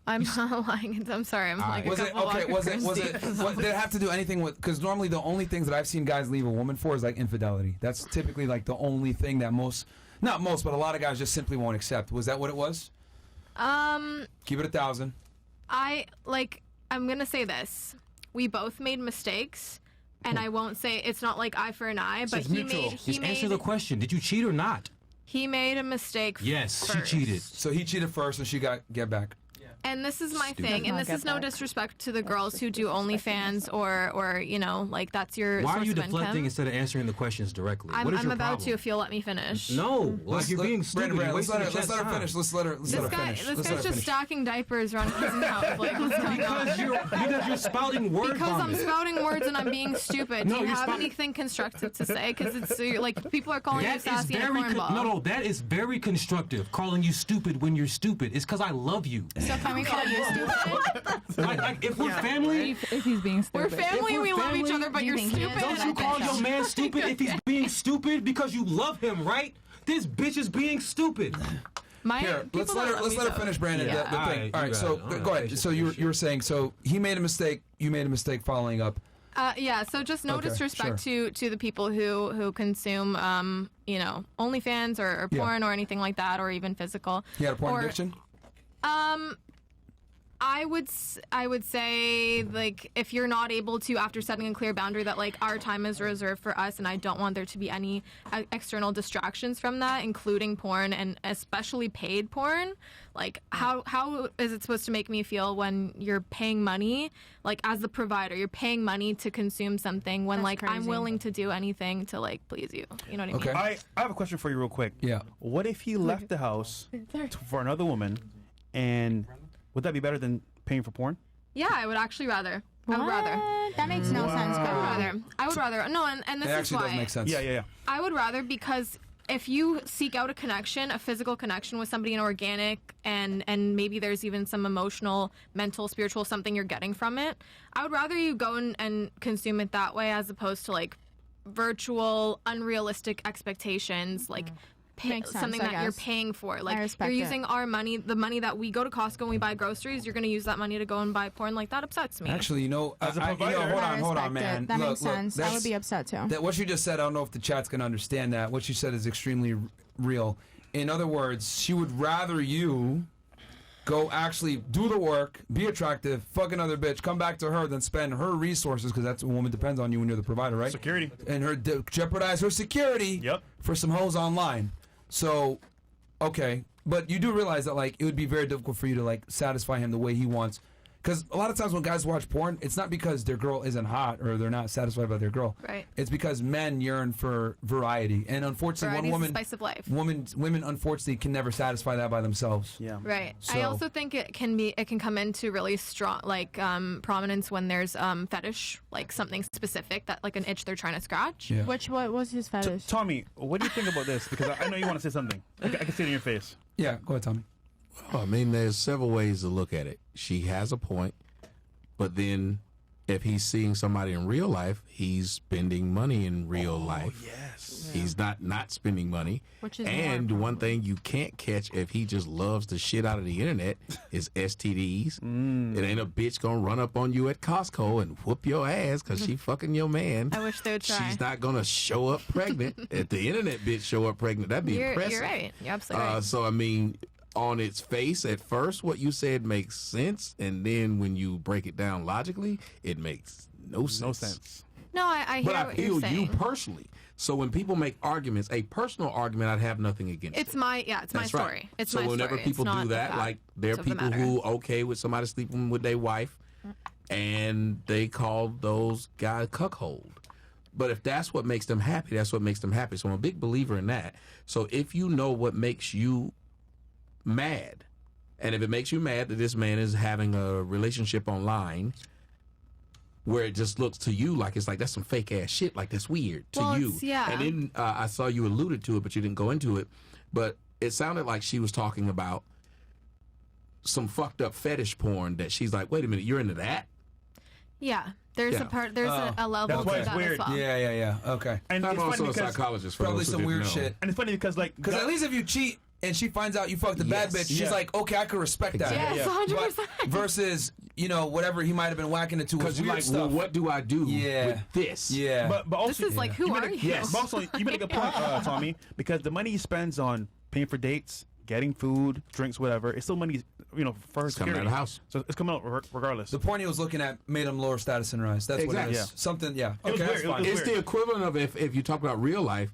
I'm not lying. I'm sorry. I'm like was it okay? Was it? Did it have to do anything with? Because normally the only things that I've seen guys leave a woman for is like infidelity. That's typically like the only thing that not most, but a lot of guys just simply won't accept. Was that what it was? Keep it 1,000. I'm gonna say this. We both made mistakes. And I won't say it's not like eye for an eye, but he made. Answer the question. Did you cheat or not? He made a mistake. Yes, first. she cheated. So he cheated first, and she got get back. And this is my thing, and this is no disrespect to the girls who do OnlyFans or you know, like that's your Why source are you of deflecting income. instead of answering the questions directly? I'm your about problem? to if you'll let me finish. No, you're being stupid. Brandon, let's let her finish. Let's let her finish. This guy's just stacking diapers around his mouth. Like, what's going on? Because you're spouting words. Because I'm spouting words and I'm being stupid. No, Do you have anything constructive to say? Because it's like people are calling you sassy and a cornball. No, that is very constructive. Calling you stupid when you're stupid. It's because I love you. So can we call you stupid? Like, if we're family, if he's being stupid, we're family and we love each other, but you're stupid. Don't you call your man stupid if he's being stupid because you love him, right? This bitch is being stupid. Here, let's let her finish, Brandon. Yeah. The thing. All right, so go ahead. So you were saying, so he made a mistake. You made a mistake following up. So just no disrespect to the people who consume, OnlyFans or porn or anything like that, or even physical. He had a porn addiction? I would say, like, if you're not able to, after setting a clear boundary that, like, our time is reserved for us and I don't want there to be any external distractions from that, including porn and especially paid porn, like, how is it supposed to make me feel when you're paying money, like, as the provider, you're paying money to consume something when, like, I'm willing to do anything to, like, please you. You know what I mean? I have a question for you real quick. Yeah. What if he left the house for another woman, and would that be better than paying for porn? Yeah, I would actually rather. I would rather. That makes no sense. I would rather. No, and this is why. It actually does make sense. Yeah. I would rather, because if you seek out a connection, a physical connection with somebody, an organic, and maybe there's even some emotional, mental, spiritual something you're getting from it, I would rather you go and consume it that way as opposed to, like, virtual, unrealistic expectations, like something that you're paying for. Like, you're using our money, the money that we go to Costco and we buy groceries, you're going to use that money to go and buy porn. Like, that upsets me. Actually, as a provider, hold on, man. That makes sense. I would be upset too. What you just said, I don't know if the chat's going to understand that. What you said is extremely real. In other words, she would rather you go actually do the work, be attractive, fuck another bitch, come back to her, than spend her resources, because that's a woman depends on you when you're the provider, right? Security. And jeopardize her security for some hoes online. So, okay. But you do realize that, like, it would be very difficult for you to, like, satisfy him the way he wants. Because a lot of times when guys watch porn, it's not because their girl isn't hot or they're not satisfied by their girl. Right. It's because men yearn for variety. And unfortunately, one spice of life. Women unfortunately can never satisfy that by themselves. Yeah. Right. So, I also think it can come into really strong, like, prominence when there's fetish, like something specific, that, like, an itch they're trying to scratch. Yeah. What was his fetish? Tommy, what do you think about this? Because I know you want to say something. I can see it in your face. Yeah, go ahead, Tommy. Well, I mean, there's several ways to look at it. She has a point, but then if he's seeing somebody in real life, he's spending money in real life. Yes. He's not spending money. Which is and one thing you can't catch if he just loves the shit out of the internet is STDs. It ain't a bitch gonna run up on you at Costco and whoop your ass because she fucking your man. I wish they would try. She's not gonna show up pregnant. If the internet bitch show up pregnant, that'd be impressive. You're right. You're absolutely right. So, I mean, on its face, at first, what you said makes sense, and then when you break it down logically, it makes no sense. No sense. No, I hear But what I you're feel saying. you personally. So when people make arguments, a personal argument, I'd have nothing against. It's my That's my story. right. It's so my whenever story. people It's not do that, the like there are facts of the people matter. who okay with somebody sleeping with their wife, and they call those guys cuckold. But if that's what makes them happy, that's what makes them happy. So I'm a big believer in that. So if you know what makes you mad, and if it makes you mad that this man is having a relationship online where it just looks to you like it's like that's some fake ass shit, like that's weird to you. Yeah. And then I saw you alluded to it, but you didn't go into it. But it sounded like she was talking about some fucked up fetish porn that she's like, wait a minute, you're into that? Yeah. There's Yeah. a part. There's a level That's to why it's that weird. as well. Yeah. Okay. And I'm it's also funny a because psychologist. For Probably those who some didn't weird know. shit. And it's funny because, like, Because at least if you cheat, and she finds out you fucked a bad bitch, she's like, okay, I could respect that. Yes, 100%. But versus, whatever he might have been whacking it to was Because you're weird like, stuff. well, what do I do with this? Yeah. But also, This is like, who are you? Yes. But also, you made a good point, Tommy, because the money he spends on paying for dates, getting food, drinks, whatever, it's still money, for his coming out of the house. So it's coming out regardless. The point he was looking at made him lower status in her eyes. That's what it Exactly. is. Something, yeah. It was Okay, weird. that's fine. It was It's the equivalent of if you talk about real life,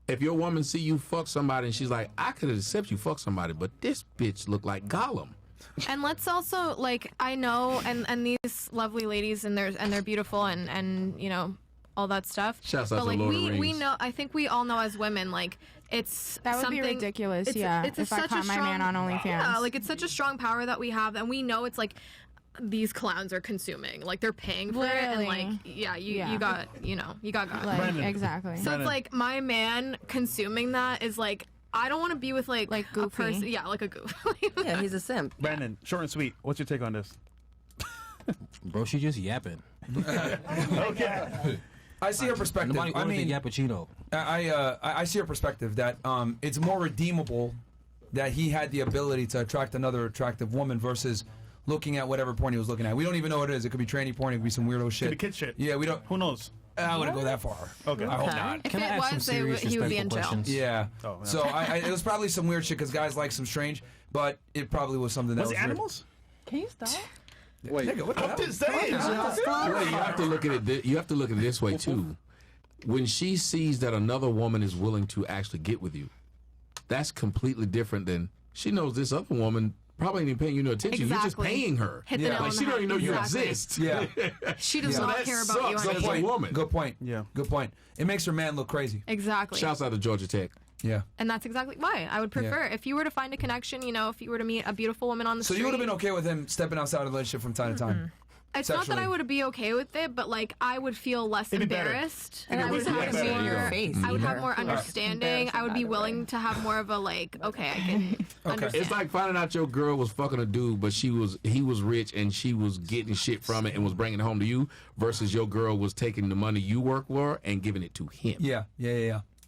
if your woman see you fuck somebody and she's like, I could accept you fuck somebody, but this bitch look like Gollum. And let's also I know and these lovely ladies and they're beautiful and all that stuff. Shouts out but to Lord of the we Rings. know, I think we all know as women, it's That would something be ridiculous, it's if I such caught a my strong, man on OnlyFans. Yeah, it's such a strong power that we have, and we know it's these clowns are consuming, they're paying for it, and you got God. Like, exactly. So it's my man consuming that is I don't want to be with Like a goofy. person, like a goof. Yeah, he's a simp. Brandon, short and sweet, what's your take on this? Bro, she just yapping. Okay. I see her perspective. Nobody I orders mean, a Yappuccino. I see her perspective that it's more redeemable that he had the ability to attract another attractive woman versus looking at whatever porn he was looking at. We don't even know what it is. It could be tranny porn. It could be some weirdo shit. Could be kid shit. Yeah, we don't. Who knows? I wouldn't go that far. Okay. I hope not. If Can I it ask some was, serious, he would be in respectful jail. questions? Yeah. Oh, yeah. So it was probably some weird shit because guys like some strange, but it probably was something that Was was it weird. animals? Can you stop? Wait, nigga, what the hell? Just saying. Well, you have to look at it. You have to look at it this way too. When she sees that another woman is willing to actually get with you, that's completely different than she knows this other woman probably ain't even paying you no attention. You're just Exactly. paying her. Hit the nail on Like the she don't head. even know you Exactly. exist. Yeah. She does So not that care about you. sucks. on As a anything. woman. Good point. Yeah. Good point. It makes her man look crazy. Exactly. Shouts out to Georgia Tech. Yeah. And that's exactly why I would prefer if you were to find a connection. If you were to meet a beautiful woman on the So street. you would have been okay with him stepping outside of the relationship from time to time? It's not that sexually. I would be okay with it, but I would feel less It'd be better. embarrassed, And I I would would have have it in your more. face. I would have either. more understanding. I would be willing to have more of a okay, I can understand. It's like finding out your girl was fucking a dude, but he was rich and she was getting shit from it and was bringing it home to you, versus your girl was taking the money you work for and giving it to him.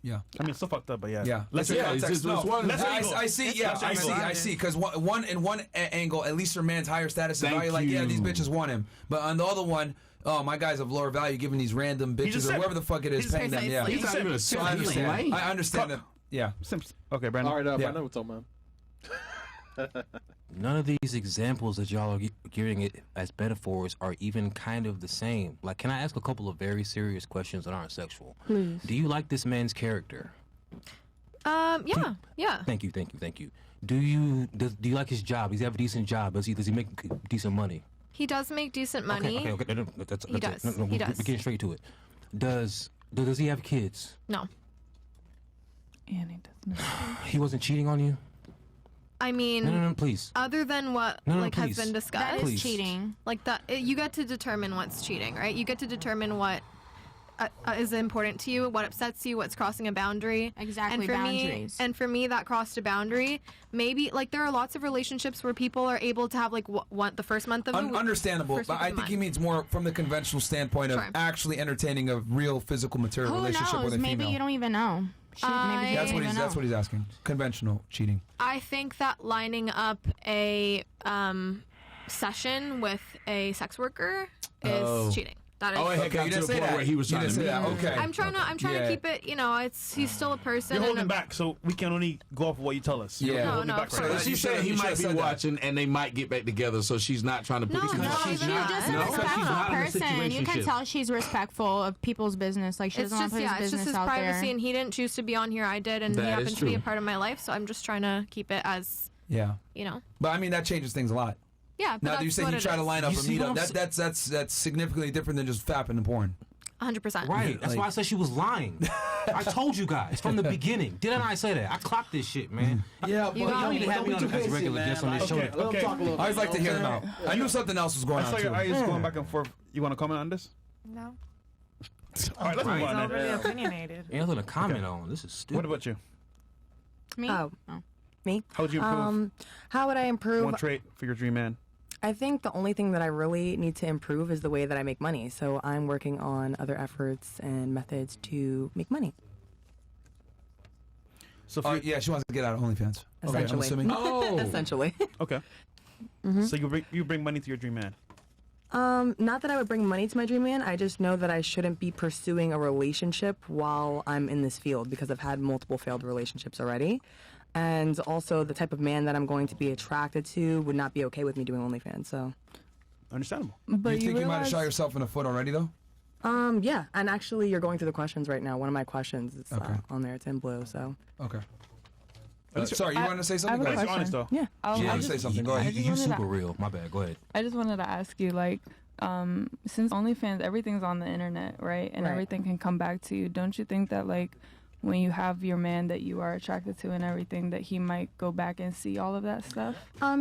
Yeah. I mean, it's so fucked up, but yeah. Yeah. Lesser Yeah, context. it's just one- Lesser I, evil. I see. Yeah, Lesser I evil. see. Because in one angle, at least her man's higher status and Thank value. Yeah, you. these bitches want him. But on the other one, my guy's of lower value, giving these random He's a bitches or simp. whoever the fuck it is He's paying them. Yeah. precisely. He's not even a So I simp. He's understand. lame. I understand that. Yeah. Simps. Okay, Brandon. All right, Yeah. I know what's on, man. None of these examples that y'all are giving it as metaphors are even kind of the same. Can I ask a couple of very serious questions that aren't sexual? Please. Do you like this man's character? Yeah. Thank you. Do you like his job? Does he have a decent job? Does he make decent money? He does make decent money. Okay. No, that's He it. does. No, He does. We're getting straight to it. Does he have kids? No. And he doesn't. He wasn't cheating on you? I mean, No, please. other than what No, has please. been discussed, That is Please. cheating. you get to determine what's cheating, right? You get to determine what is important to you, what upsets you, what's crossing a boundary. Exactly, And for boundaries. for me, that crossed a boundary. Maybe there are lots of relationships where people are able to have the first month of the week. Understandable, first but week I of the think he month. means more from the conventional standpoint of Sure. actually entertaining a real physical material Who relationship knows? with a Maybe female. you don't even know. Shit, maybe you That's don't what even that's know. what he's asking. Conventional cheating. I think that lining up a session with a sex worker is cheating. That is. Oh, it had Okay, got you to didn't the say point that. where he was You trying didn't to say that. Okay. I'm trying Yeah. to keep it. He's still a person. You're and holding back, so we can only go off of what you tell us. You're Yeah. holding No, back of right course. now. So She You said should've- he you might should've be said that. watching and they might get back together, so she's not trying to put No, because no, she's even not. if Just a No, because she's respectful not in a person. You can situationship. tell she's respectful of people's business. Like she It's doesn't want just to put his it's just business his out privacy, there. and he didn't choose to be on here. I did, and That he is happened to be a true. part of my life. So I'm just trying to keep it as Yeah. But I mean, that changes things a lot. yeah. But Now, that's you say what you it try to is. line up You a see what meetup. I'm That's significantly different than just fapping and porn. 100%. Right. That's why I said she was lying. I told you guys from the beginning. Didn't I say that? I clocked this shit, man. Yeah, but You got Y'all me. need to have me on as a regular guest on this show. Okay, Let him talk a little I always bit, like to you know hear them what out. I'm saying? I knew something else was going I on saw your too. eyes going back and forth. You want to comment on this? No. All right, let's move on then. opinionated. Ain't nothing to comment on. This is stupid. What about you? Me? Oh. Me? How would you improve? How would I improve? One trait for your dream man. I think the only thing that I really need to improve is the way that I make money. So I'm working on other efforts and methods to make money. So for Yeah, she wants to get out of OnlyFans. Okay, I'm Essentially. assuming. Oh, Essentially. okay. So you bring money to your dream man. Not that I would bring money to my dream man. I just know that I shouldn't be pursuing a relationship while I'm in this field because I've had multiple failed relationships already. And also the type of man that I'm going to be attracted to would not be okay with me doing OnlyFans. So, Understandable. But You think you might have realize- shot yourself in the foot already, though? yeah. And actually, you're going through the questions right now. One of my questions is Okay. on there. It's in blue. So, Okay. Sorry, you wanted to say I something? have Go a ahead. You're honest though. yeah. She I wanted to just- say something. Go ahead. just You wanted to- super real. My bad. Go ahead. I just wanted to ask you, like, since OnlyFans, everything's on the internet, right? And Right. everything can come back to you. Don't you think that, like, when you have your man that you are attracted to and everything, that he might go back and see all of that stuff?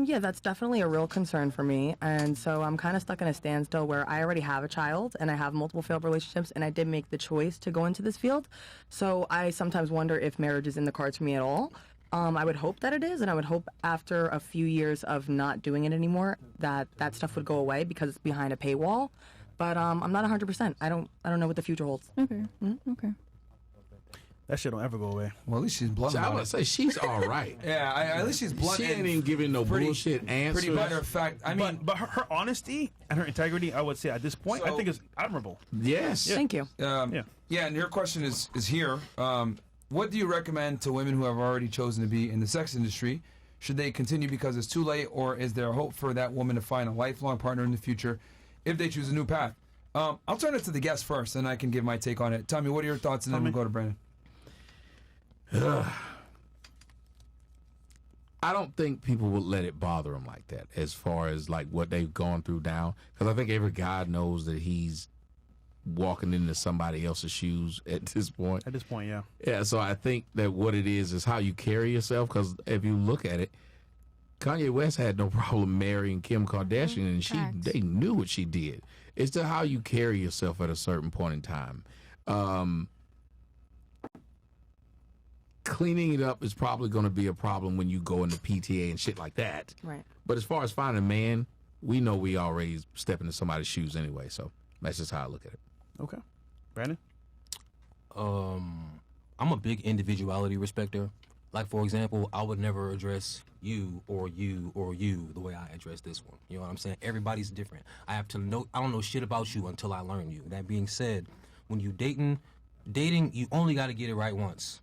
Yeah, that's definitely a real concern for me. And so I'm kind of stuck in a standstill where I already have a child and I have multiple failed relationships and I did make the choice to go into this field. So I sometimes wonder if marriage is in the cards for me at all. I would hope that it is, and I would hope after a few years of not doing it anymore that that stuff would go away because it's behind a paywall. But I'm not 100%. I don't know what the future holds. Okay. Okay. That shit don't ever go away. Well, at least she's blunt I about would it. say she's all right. Yeah, at least she's blunt. She ain't and even giving no pretty- bullshit answers. Pretty matter of fact. I mean, But her honesty and her integrity, I would say at this point, I So- think is admirable. Yes. Thank you. Yeah. yeah, and your question is here. What do you recommend to women who have already chosen to be in the sex industry? Should they continue because it's too late, or is there hope for that woman to find a lifelong partner in the future if they choose a new path? I'll turn it to the guest first, and I can give my take on it. Tommy, what are your thoughts, and then we'll go to Brandon. I don't think people would let it bother them like that as far as like what they've gone through now. Because I think every guy knows that he's walking into somebody else's shoes at this point. At this point, yeah. Yeah, so I think that what it is how you carry yourself. Because if you look at it, Kanye West had no problem marrying Kim Kardashian, and Facts. they knew what she did. It's to how you carry yourself at a certain point in time. Cleaning it up is probably going to be a problem when you go into PTA and shit like that. Right. But as far as finding a man, we know we already step into somebody's shoes anyway. So that's just how I look at it. Okay. Brandon? I'm a big individuality respecter. Like, for example, I would never address you or you or you the way I address this one. You know what I'm saying? Everybody's different. I don't know shit about you until I learn you. That being said, when you dating, you only got to get it right once.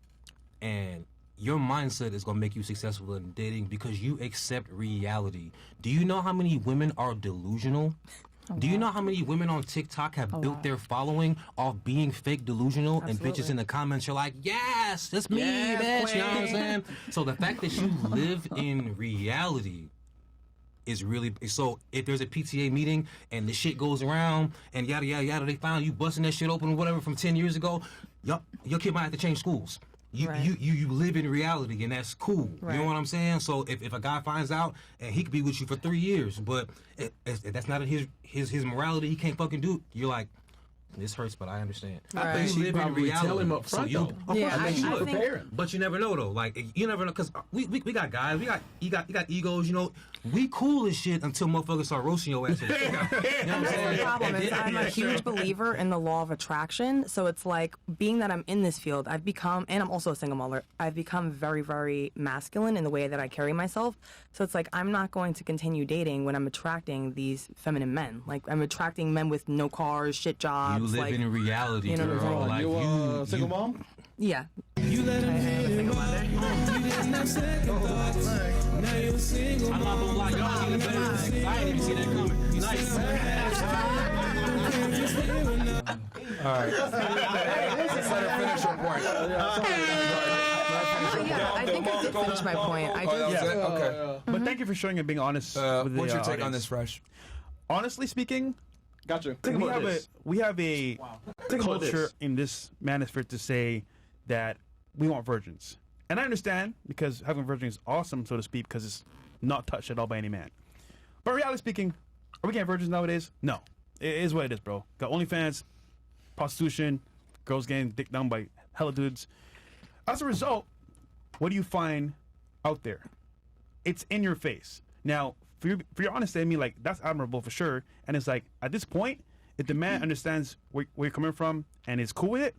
And your mindset is going to make you successful in dating because you accept reality. Do you know how many women are delusional? Do you know how many women on TikTok have built their following off being fake delusional? And bitches in the comments are like, yes, that's me, bitch. You know what I'm saying? So the fact that you live in reality is really, so if there's a PTA meeting and the shit goes around and yada, yada, yada, they find you busting that shit open or whatever from 10 years ago, your kid might have to change schools. You live in reality, and that's cool. Right. You know what I'm saying? So if a guy finds out and he could be with you for 3 years, but if that's not in his morality, he can't fucking do it. You're like, this hurts, but I understand. Right. think she You live in probably tell reality, him up so front, you- though. Of Yeah, course, I she would. think- But you never know though. Like you never know because we got guys. You got egos. You know, we cool as shit until motherfuckers start roasting your ass. You know what I'm That's saying? the problem is I'm a huge believer in the law of attraction. So it's like being that I'm in this field, I've become, and I'm also a single mother, I've become very, very masculine in the way that I carry myself. So it's like I'm not going to continue dating when I'm attracting these feminine men. Like I'm attracting men with no cars, shit jobs. You live like, in reality, you know what I'm girl. saying? Like you, single mom? yeah. I am a single mother. I'm not gonna lie, y'all seen it better. I didn't even see that coming. Nice. All right. Let's let her finish her point. Yeah, I think I did finish my point. I Oh, that was just, it? Okay. But thank you for sharing and being honest with the What's your take on audience. this, Fresh? Honestly speaking, Gotcha. we have a culture in this manosphere to say that we want virgins. And I understand because having a virgin is awesome, so to speak, because it's not touched at all by any man. But reality speaking, are we getting virgins nowadays? No. It is what it is, bro. Got OnlyFans, prostitution, girls getting dicked down by hella dudes. As a result, what do you find out there? It's in your face. Now, for your honesty, I mean, like, that's admirable for sure. And it's like, at this point, if the man understands where you're coming from and is cool with it,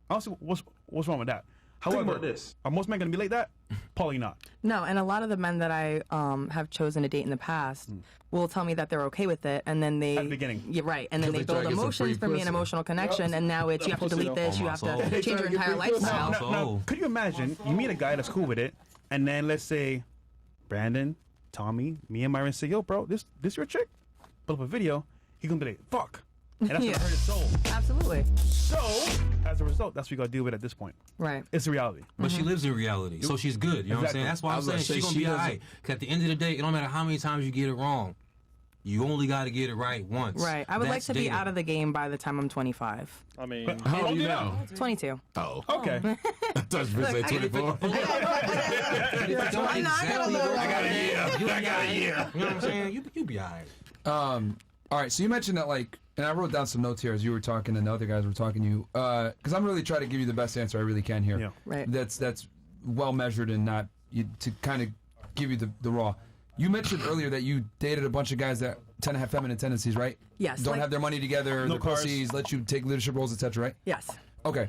honestly, what's wrong with that? However, are most men going to be like that? Probably not. No, and a lot of the men that I have chosen to date in the past will tell me that they're okay with it, and then they at the beginning, yeah, right, and then they build emotions for me, an emotional connection, and now it's you have to delete this, you have to change your entire lifestyle. Now, could you imagine you meet a guy that's cool with it, and then let's say Brandon, Tommy, me, and Myron say, "Yo, bro, this your chick?" Pull up a video, he's gonna be like, "Fuck," and that's gonna hurt his soul. Absolutely. So, as a result, that's what you gotta deal with at this point. Right. It's the reality. But she lives in reality, so she's good. You know what I'm saying? That's why I'm saying she's gonna be alright. Because at the end of the day, it don't matter how many times you get it wrong. You only got to get it right once. Right. I would like to be out of the game by the time I'm 25. I mean, How old are you now? 22. Oh. Okay. I thought you were going to say 24. I got a year. You know what I'm saying? You be alright. All right, so you mentioned that, like, and I wrote down some notes here as you were talking and the other guys were talking to you, because I'm really trying to give you the best answer I really can here. Yeah. Right. That's well measured and not to kind of give you the raw. You mentioned earlier that you dated a bunch of guys that tend to have feminine tendencies, right? Yes. Don't have their money together, No their cars. pussies, let you take leadership roles, etc., right? Yes. Okay.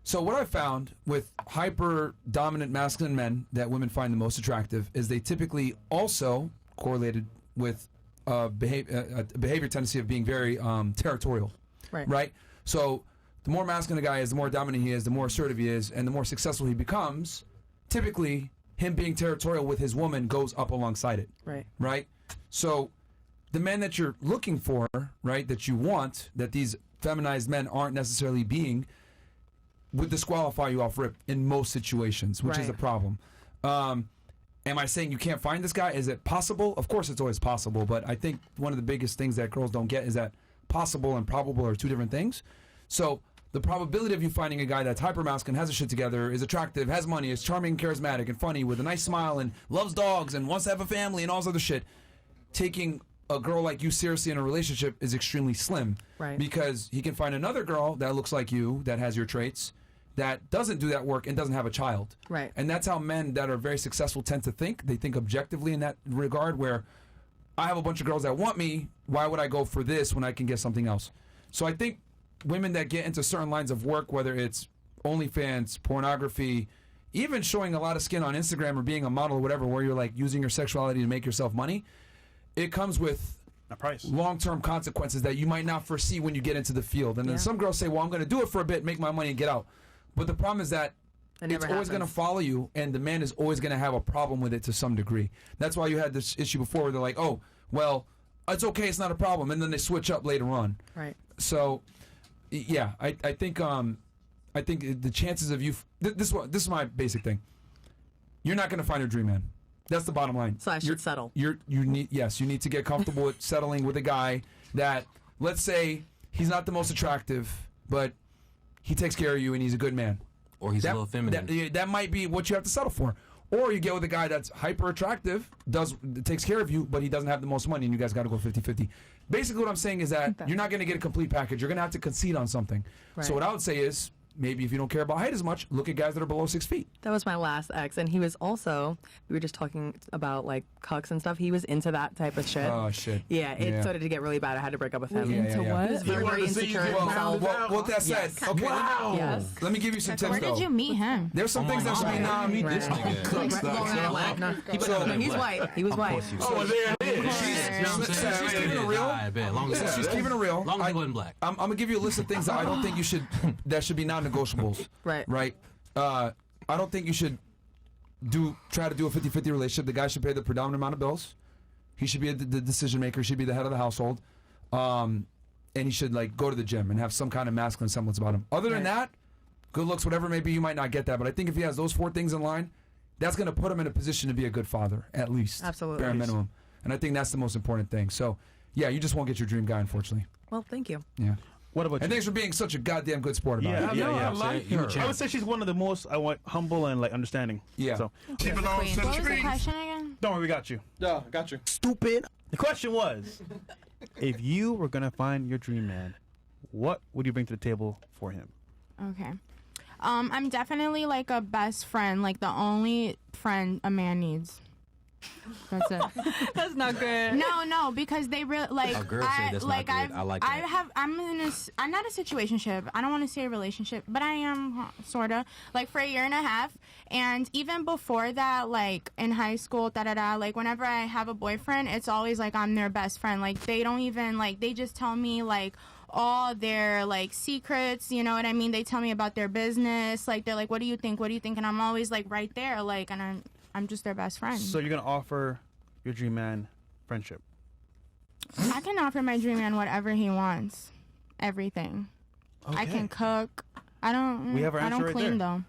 So what I found with hyper dominant masculine men that women find the most attractive is they typically also correlated with behavior tendency of being very territorial. Right. Right? So the more masculine a guy is, the more dominant he is, the more assertive he is, and the more successful he becomes, typically him being territorial with his woman goes up alongside it. Right. Right? So the men that you're looking for, right, that you want, that these feminized men aren't necessarily being, would disqualify you off rip in most situations, which is a Right. problem. Am I saying you can't find this guy? Is it possible? Of course it's always possible, but I think one of the biggest things that girls don't get is that possible and probable are two different things. So the probability of you finding a guy that's hyper-masculine, has his shit together, is attractive, has money, is charming, charismatic, and funny, with a nice smile, and loves dogs, and wants to have a family, and all this other shit, taking a girl like you seriously in a relationship is extremely slim. Right. Because he can find another girl that looks like you, that has your traits, that doesn't do that work and doesn't have a child. Right. And that's how men that are very successful tend to think. They think objectively in that regard, where I have a bunch of girls that want me, why would I go for this when I can get something else? So I think women that get into certain lines of work, whether it's OnlyFans, pornography, even showing a lot of skin on Instagram or being a model or whatever, where you're like using your sexuality to make yourself money, it comes with A price. long-term consequences that you might not foresee when you get into the field. And then some girls say, well, I'm going to do it for a bit, make my money and get out. But the problem is that It it's never always going to happens. follow you, and the man is always going to have a problem with it to some degree. That's why you had this issue before where they're like, oh, well, it's okay, it's not a problem, and then they switch up later on. Right. So, yeah, I think the chances of you this is my basic thing. You're not going to find your dream man. That's the bottom line. So I should settle. You need to get comfortable with settling with a guy that, let's say, he's not the most attractive, but he takes care of you and he's a good man. Or he's a little feminine. That might be what you have to settle for. Or you get with a guy that's hyper attractive, takes care of you, but he doesn't have the most money, and you guys got to go 50-50. Basically, what I'm saying is that you're not going to get a complete package. You're going to have to concede on something. Right. So what I would say is, maybe if you don't care about height as much, look at guys that are below 6 feet. That was my last ex, and he was also, we were just talking about like cucks and stuff. He was into that type of shit. Oh, shit. Yeah, it started to get really bad. I had to break up with him. Into what? He was very, very insecure in himself. Well, with that said, Yes. okay, Wow. Yes. let me give you some tips, Where though. did you meet him? There's some things that should be known. meet this Right. nigga. No, he's white. He was white. Oh, there it is. She's keeping it real. I bet. Long as She's keeping it real. Long as he wasn't black. I'm gonna give you a list of things that I don't think you should. That should be non-negotiables. Right. I don't think you should try to do a 50-50 relationship. The guy should pay the predominant amount of bills. He should be the decision maker. He should be the head of the household. And he should like go to the gym and have some kind of masculine semblance about him. Other than that, good looks, whatever it may be, you might not get that. But I think if he has those 4 things in line, that's going to put him in a position to be a good father, at least. Absolutely. Bare minimum. And I think that's the most important thing. So, yeah, you just won't get your dream guy, unfortunately. Well, thank you. Yeah. What about And you? thanks for being such a goddamn good sport about it. Yeah. I like You her. a I would say she's one of the most humble and like understanding. Yeah. So Keep it on What was the question again? don't worry, we got you. Yeah, got you. Stupid. The question was, if you were gonna find your dream man, what would you bring to the table for him? Okay. I'm definitely like a best friend, like the only friend a man needs. That's it. That's not good. No, because they really like. A girl said that's not good. I like that. I'm not a situationship. I don't want to say a relationship, but I am sorta like for a year and a half. And even before that, like in high school, like whenever I have a boyfriend, it's always like I'm their best friend. Like they don't even like they just tell me like all their like secrets, you know what I mean? They tell me about their business. Like they're like, what do you think? What do you think? And I'm always like right there, like, and I'm just their best friend. So you're gonna offer your dream man friendship? I can offer my dream man whatever he wants, everything. Okay. I can cook. I don't. We have our I answer don't right clean there.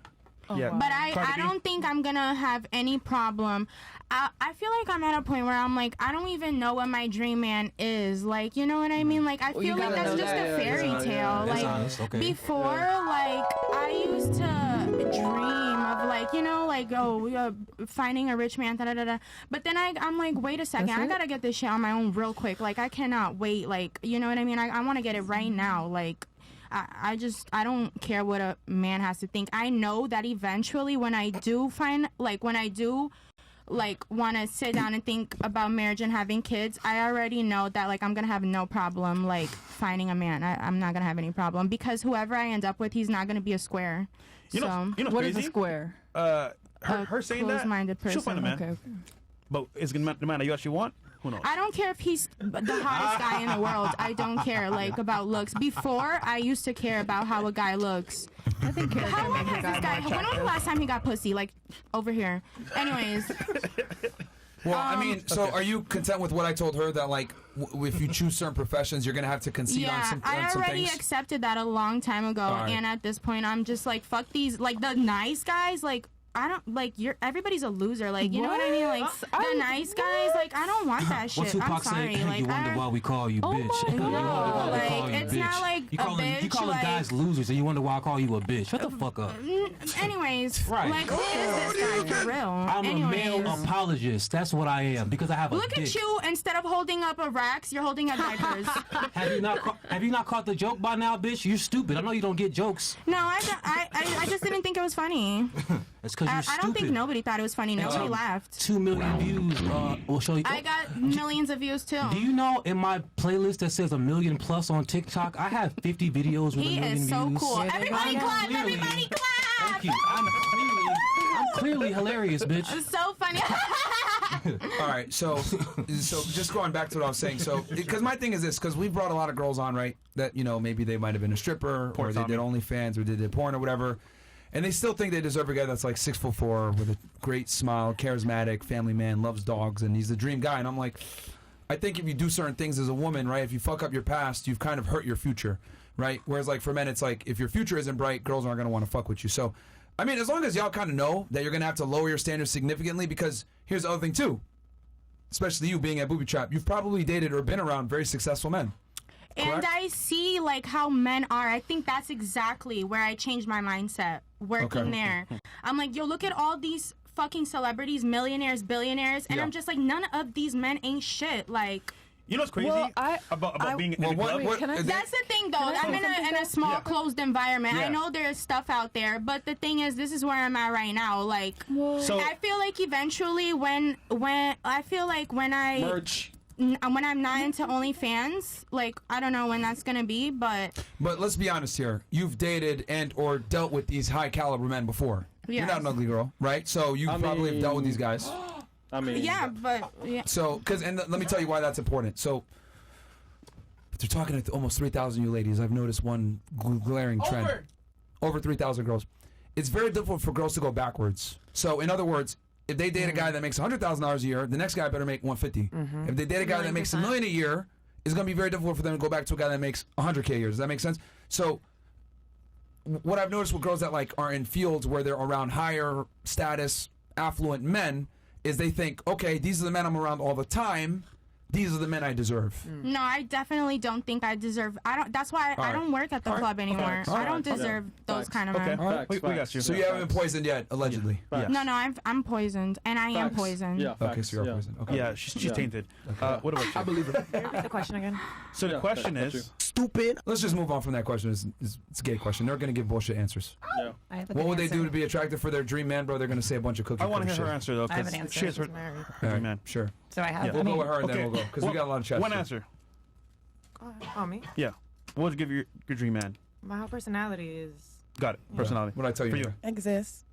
though. Yeah. But I Cardi B? don't think I'm gonna have any problem. I feel like I'm at a point where I'm like, I don't even know what my dream man is. Like, you know what I mean? Like, I feel like that's just a fairy tale. That's Like, honest, okay. before, like, I used to dream of, like, you know, like, finding a rich man, da-da-da-da. But then I'm like, wait a second. I gotta get this shit on my own real quick. Like, I cannot wait. Like, you know what I mean? I want to get it right now. Like, I don't care what a man has to think. I know that eventually when I do want to sit down and think about marriage and having kids, I already know that like I'm gonna have no problem like finding a man. I'm not gonna have any problem because whoever I end up with, he's not gonna be a square. You know What is crazy? a square? Her saying that, closed-minded she'll find a man. Okay. But is it the man that you actually want? Who knows? I don't care if he's the hottest guy in the world. I don't care like about looks. Before, I used to care about how a guy looks. I think How long has this guy? When was the last time he got pussy? Like over here. Anyways. Well, I mean, so are you content with what I told her that like if you choose certain professions, you're gonna have to concede on some I already things? accepted that a long time ago, Right. and at this point, I'm just like, fuck these, like the nice guys, like. I don't like everybody's a loser, like you know what I mean, like the nice guys, like I don't want that shit. What Tupac I'm sorry, said, like you wonder why we call you bitch. my You wonder why we like, call you it's bitch. not like you a calling, bitch, you calling like- guys losers and you wonder why I call you a bitch. Shut the fuck up. Anyways, Right. like who is this guy for real? I'm a male apologist. That's what I am because I have a Look dick. at you! Instead of holding up a racks, you're holding up diapers. Have you not caught the joke by now, bitch? You're stupid. I know you don't get jokes. No, I just didn't think it was funny. It's because you're stupid. I don't think nobody thought it was funny. Nobody laughed. 2 million views. We'll show you. I got millions of views too. Do you know in my playlist that says 1 million plus on TikTok, I have 50 videos with He 1 million is so views. cool. Everybody clap! Clearly- Everybody clap! Thank you. I'm clearly hilarious, bitch. It's so funny. All right, so just going back to what I was saying, so because my thing is this, because we've brought a lot of girls on, right? That maybe they might have been a stripper, or they did OnlyFans, or they did porn, or whatever, and they still think they deserve a guy that's like 6'4" with a great smile, charismatic, family man, loves dogs, and he's the dream guy. And I'm like, I think if you do certain things as a woman, right? If you fuck up your past, you've kind of hurt your future, right? Whereas like for men, it's like if your future isn't bright, girls aren't gonna want to fuck with you. So. I mean, as long as y'all kind of know that you're going to have to lower your standards significantly, because here's the other thing, too. Especially you being at Booby Trap, you've probably dated or been around very successful men. And Correct? I see like how men are. I think that's exactly where I changed my mindset. Working there. I'm like, yo, look at all these fucking celebrities, millionaires, billionaires, and Yeah. I'm just like, none of these men ain't shit. Like, You know what's crazy Well, about being in the club? that's the thing, though. I'm in a small, closed environment. Yeah. I know there's stuff out there, but the thing is, this is where I'm at right now. Like, So- I feel like eventually, when Merch. when I'm not into OnlyFans, like I don't know when that's gonna be, but let's be honest here. You've dated and or dealt with these high caliber men before. You're Yes. not an ugly girl, right? So you probably have dealt with these guys. I mean, yeah, but yeah. So, let me tell you why that's important. So, if they're talking to almost 3,000 you ladies, I've noticed one glaring trend. Over 3,000 girls. It's very difficult for girls to go backwards. So, in other words, if they date a guy that makes $100,000 a year, the next guy better make 150. If they date a guy that makes $1 million a year, it's going to be very difficult for them to go back to a guy that makes 100K a year. Does that make sense? So, what I've noticed with girls that like are in fields where they're around higher status, affluent men, is they think, okay, these are the men I'm around all the time. These are the men I deserve. No, I definitely don't think I deserve. I don't. That's why I don't work at the club anymore. Okay. I don't Facts. deserve those Facts. kind of Okay, men. all right, we got you. So you haven't been poisoned yet, allegedly. Facts. No, I'm poisoned, and I am Facts. poisoned. Yeah, Okay, facts. so you're poisoned. Okay. Yeah, she's tainted. What about you? The question again. So the question that's is, stupid. Let's just move on from that question. It's a gay question. They're going to give bullshit answers. Yeah. I have a What good would they answer. do to be attractive for their dream man, bro? They're going to say a bunch of cookie I want to cutter hear her shit. answer though, I have an because answer. she has her. All right, man. sure. So I have. Yeah. We'll I go mean, with her and Okay. then we'll go because we got a lot of chats. One too. answer. Oh, me? Yeah. What would you give your dream man? My whole personality is Got it. Personality. What did I tell you? For you. Mary? Exists.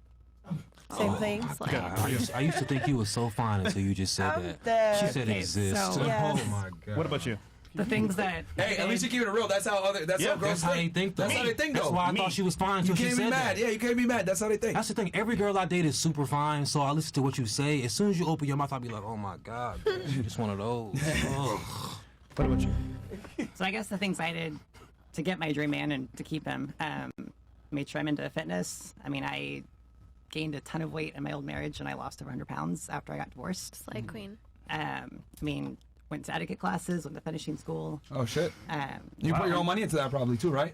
Same thing. God, I used to think you was so fine until you just said I'm that. dead. She said Okay, exist. so- Yes. Oh my god. What about you? the things that. Hey, at least you keep it real. That's how how girls That's how they think, though. That's how they think, That's though. why I thought she was fine You until she can't be said mad. that. Yeah, you can't be mad. That's how they think. That's the thing. Every girl I date is super fine, so I listen to what you say. As soon as you open your mouth, I'll be like, oh my god, bitch, you just one of those. Ugh. What about you? So I guess the things I did to get my dream man and to keep him, made sure I'm into fitness. I mean, I gained a ton of weight in my old marriage, and I lost over 100 pounds after I got divorced. Slay queen. I mean, went to etiquette classes, went to finishing school. Oh shit. Um, You put your own money into that probably too, right?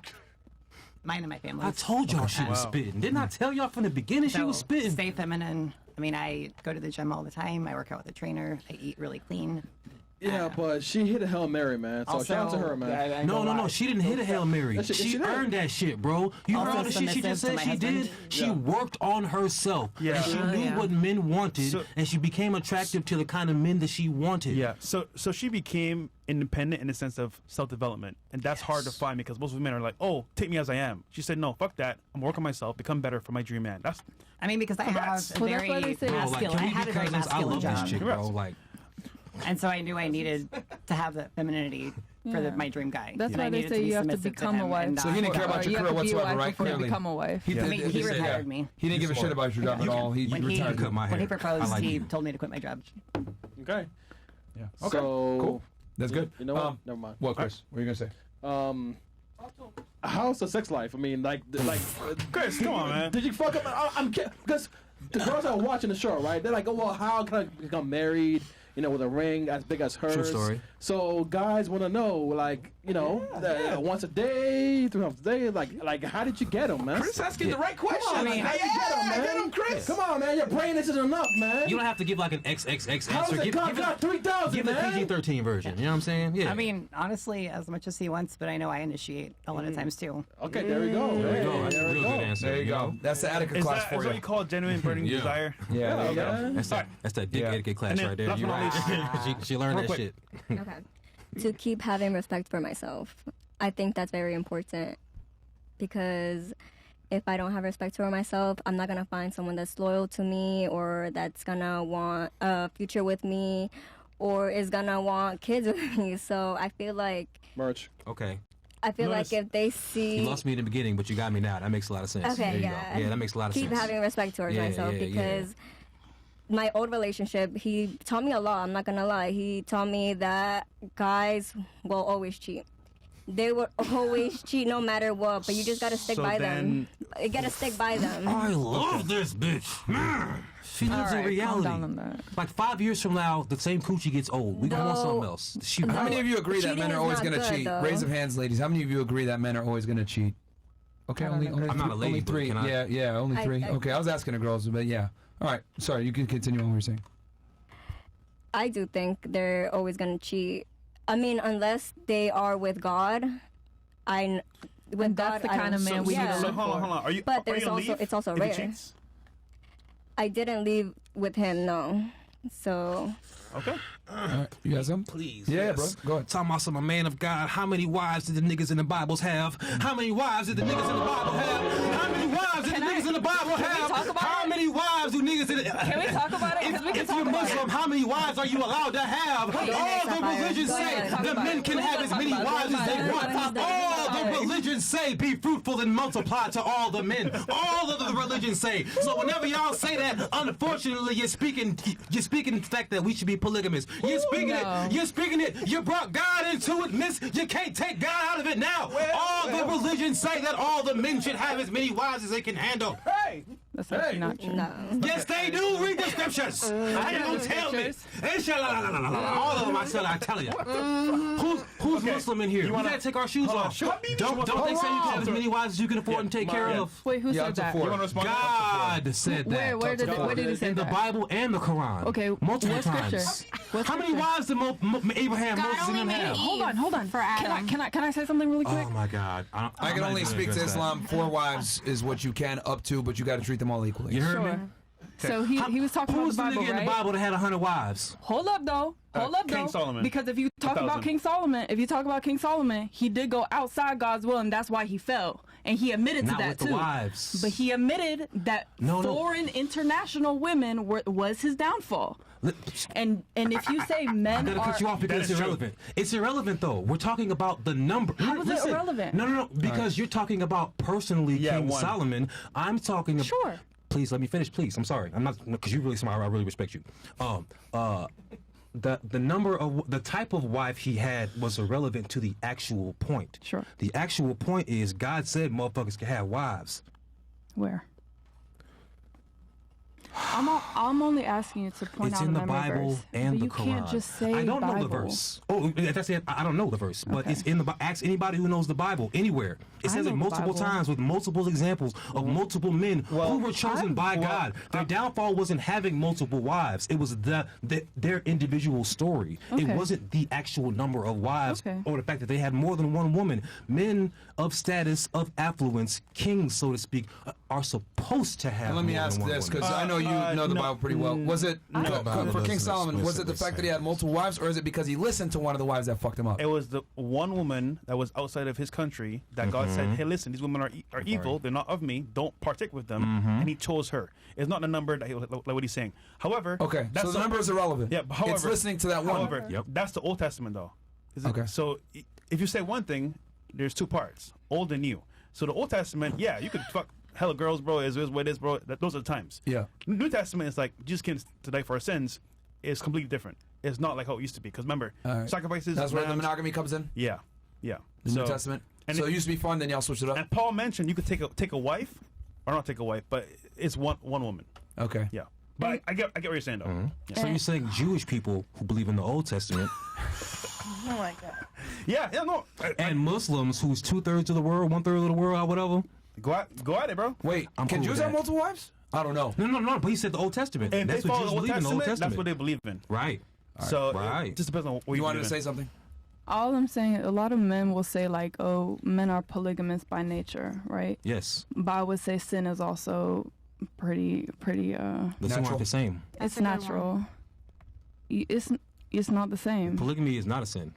Mine and my family. I told y'all she was spitting. Didn't I tell y'all from the beginning she was spitting? Stay feminine. I mean, I go to the gym all the time. I work out with a trainer. I eat really clean. Yeah, but she hit a Hail Mary, man. So shout out to her, man. No. She didn't hit a Hail Mary. That shit- She she did. earned that shit, bro. You Also heard all the shit she submissive just to said my she did? husband. She Yeah. worked on herself. Yeah. And she knew what men wanted, So- and she became attractive to the kind of men that she wanted. Yeah. So she became independent in the sense of self-development, and that's hard to find because most women are like, "Oh, take me as I am." She said, "No, fuck that. I'm working on myself, become better for my dream man." That's I mean, because I Congrats. have a Well, that's why very they say- Bro, like, masculine. can I we had be a very cousins? I masculine love job, this chick, bro. Like, and so I knew I needed to have that femininity for Yeah. my dream guy. That's And why I they needed say be you have to submissive become a him wife. and So he didn't care about Or your you career have to be a whatsoever, wife right? before you Clearly. become a wife. He I mean, he retired me. He didn't give a shit about your job at all. He When retired. cut my hair. When he proposed, I like he you. told me to quit my job. Okay. Yeah. Okay. So, Cool. That's good. You know what? Never mind. What, Chris? What are you gonna say? How's the sex life? I mean, like, Chris, come on, man. Did you fuck up? Because the girls that are watching the show, right? They're like, oh, well, how can I become married? You know, with a ring as big as hers. True story. So guys want to know, like, you know, once a day, 3 times a day, like, how did you get them, man? Chris asking the right question. Come on, man. How you get them, man? Get him, Chris. Come on, man. Your brain isn't enough, man. You don't have to give like an XXX How's answer. it Give come out 3,000, give the man? PG-13 version. You know what I'm saying? Yeah. I mean, honestly, as much as he wants, but I know I initiate a lot of times too. Okay, there we go. there you go. That's There a we real go. good answer. There you go. That's the Attica Is class that for is you. what you call genuine burning Yeah. desire? Yeah, there you go. man. That's that dick Yeah. etiquette class And then right there. last You're but not right. least- she learned Real that quick. shit. Okay. To keep having respect for myself. I think that's very important because if I don't have respect for myself, I'm not going to find someone that's loyal to me or that's going to want a future with me or is going to want kids with me. So I feel like Merch. Okay. like if they see You lost me in the beginning, but you got me now. That makes a lot of sense. Okay, There you yeah. go. Yeah, that makes a lot of keep sense. having respect towards Yeah, myself yeah, because my old relationship, he taught me a lot. I'm not gonna lie. He taught me that guys will always cheat. They will always cheat no matter what, but you just gotta stick So by then- them. You gotta stick by them. I love this bitch. Man, she All lives in right, calm reality. down on that. Like 5 years from now, the same coochie gets old. We gonna want No. something else. She, How many of you agree that Cheating men are is always not going to good, cheat? though. Raise of hands, ladies. How many of you agree that men are always going to cheat? Okay, I don't only agree. I'm not a only lady, but three. can I- Yeah, only I- three. I- Okay, I was asking the girls, but yeah. All right, sorry. You can continue on what you're saying. I do think they're always gonna cheat. I mean, unless they are with God. And that's the kind of man we need to So look hold on. for. Are you? But are there's you gonna also- leave it's also if he rare. cheats? I didn't leave with him, no. So Okay. All right, you got something? Please. Yeah, bro. Go ahead. Talking about some a man of God. How many wives did the niggas in the Bibles have? How many wives did the niggas in the Bible have? How many wives did the niggas in the Bible have? talk about How it? many wives do niggas in the Can we talk about it? Because we can If talk you're about Muslim, it. how many wives are you allowed to have? All the religions Go say ahead. the men can have as many wives as they want. All the religions say be fruitful and multiply to all the men. All of the religions say. So whenever y'all say that, unfortunately, you're speaking the fact that we should be polygamous. You're speaking No. it. You're speaking it. You brought God into it, miss. You can't take God out of it now. All the religions say that all the men should have as many wives as they can handle. Hey! That's actually not true. no. Yes, they do. Read the scriptures. How you gonna tell me? All of them, I said, I tell you. Who's Who's Muslim in here? We gotta take our shoes off. Don't they say you can have as many wives as you can afford and take care of? Wait, who said that? God said that. Where did he say in the that? Bible and the Quran. Okay, multiple what times. What How many wives did Abraham, Moses, and them have? Hold on. For Adam. Can I say something really quick? Oh my God! I can only speak to Islam. 4 wives is what you can up to, but you got to treat them all equally. You heard me? So he was talking about Who's the the Bible, nigga in right? the Bible that had 100 wives? Hold up, though. King Solomon. Because if you talk about King Solomon, he did go outside God's will, and that's why he fell. And he admitted Not to that with too. the wives. But he admitted that foreign international women was his downfall. And if you say men I gotta cut you off because it's irrelevant. It's irrelevant though. We're talking about the number. How is it irrelevant? No. Because you're talking about personally King Solomon. I'm talking about. Sure. Please let me finish, please. I'm sorry. I'm not because you're really smart. I really respect you. The number of the type of wife he had was irrelevant to the actual point. Sure. The actual point is God said motherfuckers can have wives. Where? I'm only asking you to point it's out in the a memory Bible verse. and But the you Quran. can't just say I don't Bible. know the verse. Oh, that's it. I don't know the verse, but Okay. it's in the. Ask anybody who knows the Bible anywhere. It I says know it the multiple Bible. times with multiple examples of multiple men who were chosen by God. Their downfall wasn't having multiple wives. It was their individual story. It Okay. wasn't the actual number of wives Okay. or the fact that they had more than one woman. Men of status, of affluence, kings, so to speak, are supposed to have. And let me more ask than one this, woman. because I know you know the Bible pretty well. Was it for King Solomon? Was it the fact that he had multiple wives, or is it because he listened to one of the wives that fucked him up? It was the one woman that was outside of his country that God said, "Hey, listen, these women are evil. They're not of me. Don't partake with them." And he chose her. It's not the number that like what he's saying. However, Okay, so the number is irrelevant. Yeah, but however, it's listening to that one. However, that's the Old Testament, though. Okay. So if you say one thing, there's 2 parts, old and new. So the Old Testament, yeah, you could fuck hella girls, bro. Is what it is, bro. Those are the times. Yeah. New Testament is like Jesus came to die for our sins. It's completely different. It's not like how it used to be. Because remember, sacrifices. That's where the lambs- monogamy comes in. Yeah. The New Testament. So it used to be fun, then y'all switched it up. And Paul mentioned you could take a wife, or not take a wife, but it's one woman. Okay. Yeah. But I get what you're saying though. So you're saying Jewish people who believe in the Old Testament Oh my god. Yeah, no. and Muslims who's 2/3 of the world, 1/3 of the world, or whatever. Go at it, bro. Wait, I'm can cool Jews with have that. multiple wives? I don't know. No. But he said the Old Testament. And That's they what follow Jews the Old believe in the Old Testament. Testament. That's what they believe in. Right. So Right. it just depends on what You wanted to believe say in. something? All I'm saying, a lot of men will say like, "Oh, men are polygamous by nature," right? Yes. But I would say sin is also pretty. The two Natural. aren't the same. It's natural. It's not the same. Polygamy is not a sin.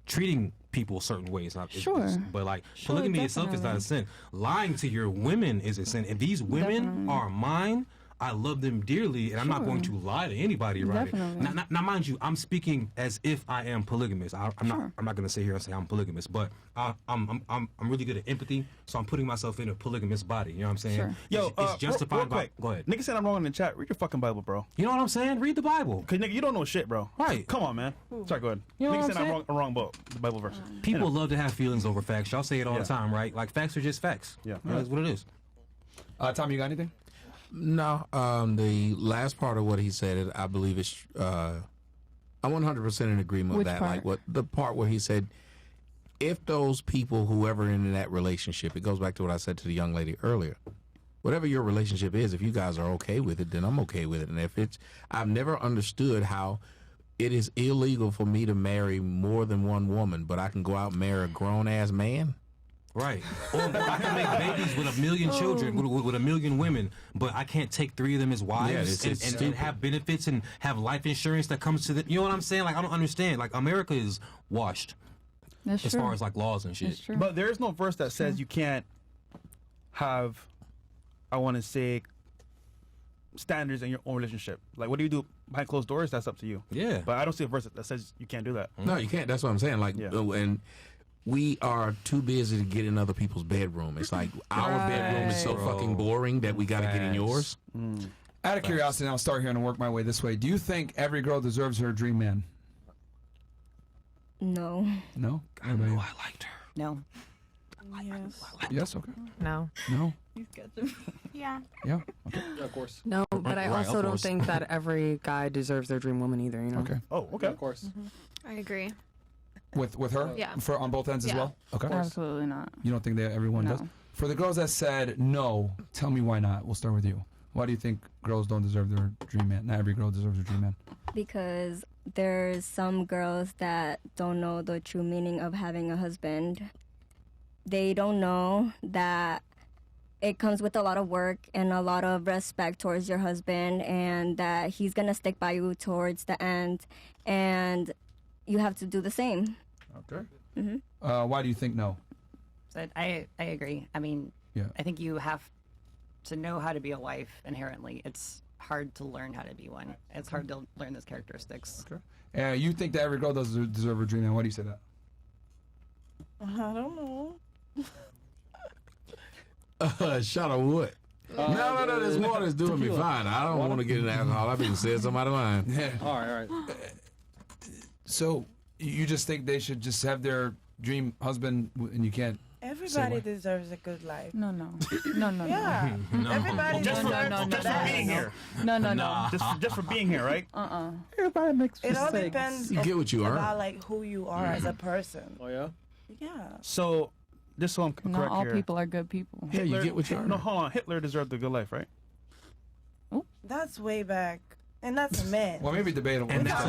Treating people a certain way is not. Sure. But like Sure, polygamy itself is not a sin. Lying to your women is a sin. If these women Definitely. are mine, I love them dearly, and I'm not Sure. going to lie to anybody about Definitely. it. Now, mind you, I'm speaking as if I am polygamous. I'm not going to sit here and say I'm polygamous, but I'm really good at empathy, so I'm putting myself in a polygamous body. You know what I'm saying? Sure. Yo, it's justified real by. quick. Go ahead. Nigga said I'm wrong in the chat. Read your fucking Bible, bro. You know what I'm saying? Read the Bible. Cause nigga, you don't know shit, bro. Right. Come on, man. Sorry, go ahead. You know Nigga what said I'm I'm saying? wrong book, the Bible verse. People love to have feelings over facts. Y'all say it all Yeah. the time, right? Like facts are just facts. Yeah. That's what it is. Tom, you got anything? No, the last part of what he said, I believe is, I'm 100% in agreement with Which that. part? Like the part where he said, if those people, whoever in that relationship, it goes back to what I said to the young lady earlier. Whatever your relationship is, if you guys are okay with it, then I'm okay with it. And if I've never understood how it is illegal for me to marry more than one woman, but I can go out and marry a grown ass man. Right. Or I can make babies with 1 million children, with 1 million women, but I can't take 3 of them as wives it's and stupid. have benefits and have life insurance that comes to them. You know what I'm saying? Like, I don't understand. Like, America is washed That's as true. far as, like, laws and shit. That's true. But there is no verse that says you can't have, I want to say, standards in your own relationship. Like, what do you do behind closed doors? That's up to you. Yeah. But I don't see a verse that says you can't do that. No, you can't. That's what I'm saying. Like, Yeah. and we are too busy to get in other people's bedroom. It's like our bedroom is so Bro. fucking boring that we got to get in Facts. yours. Out of curiosity, and I'll start here and work my way this way. Do you think every girl deserves her dream man? No. No? I know I liked her. No. Yes. Yes, okay. No. No? Yeah. Yeah? Yeah, of course. No, but I Right, also of don't course. think that every guy deserves their dream woman either. You know. Okay. Oh, okay. Yeah, of course. I agree. With her? Yeah. For on both ends as Yeah. well? Okay. Absolutely not. You don't think that everyone No. does? For the girls that said no, tell me why not. We'll start with you. Why do you think girls don't deserve their dream man? Not every girl deserves a dream man. Because there's some girls that don't know the true meaning of having a husband. They don't know that it comes with a lot of work and a lot of respect towards your husband, and that he's gonna stick by you towards the end, and you have to do the same. Okay. Hmm. Why do you think no? So I agree. I mean, Yeah. I think you have to know how to be a wife inherently. It's hard to learn how to be one. It's hard to learn those characteristics. Okay. You think that every girl does deserve a dream man? Why do you say that? I don't know. Shot of wood. No, this water's doing me fine. I don't want to get in alcohol. I've been saying something out of line. Yeah. All right. So you just think they should just have their dream husband, and you can't? Everybody deserves a good life. No. Yeah. Everybody Just deserves for, the just for best. being here. No. Just for being here, right? Everybody makes It all mistakes. depends You get what you are. about like who you are as a person. Oh yeah. Yeah. So, just so I'm correct Not all here. people are good people. Yeah, you get what you are. No, hold on. Hitler deserved a good life, right? That's way back. And that's a man. Well, maybe debatable. And that's a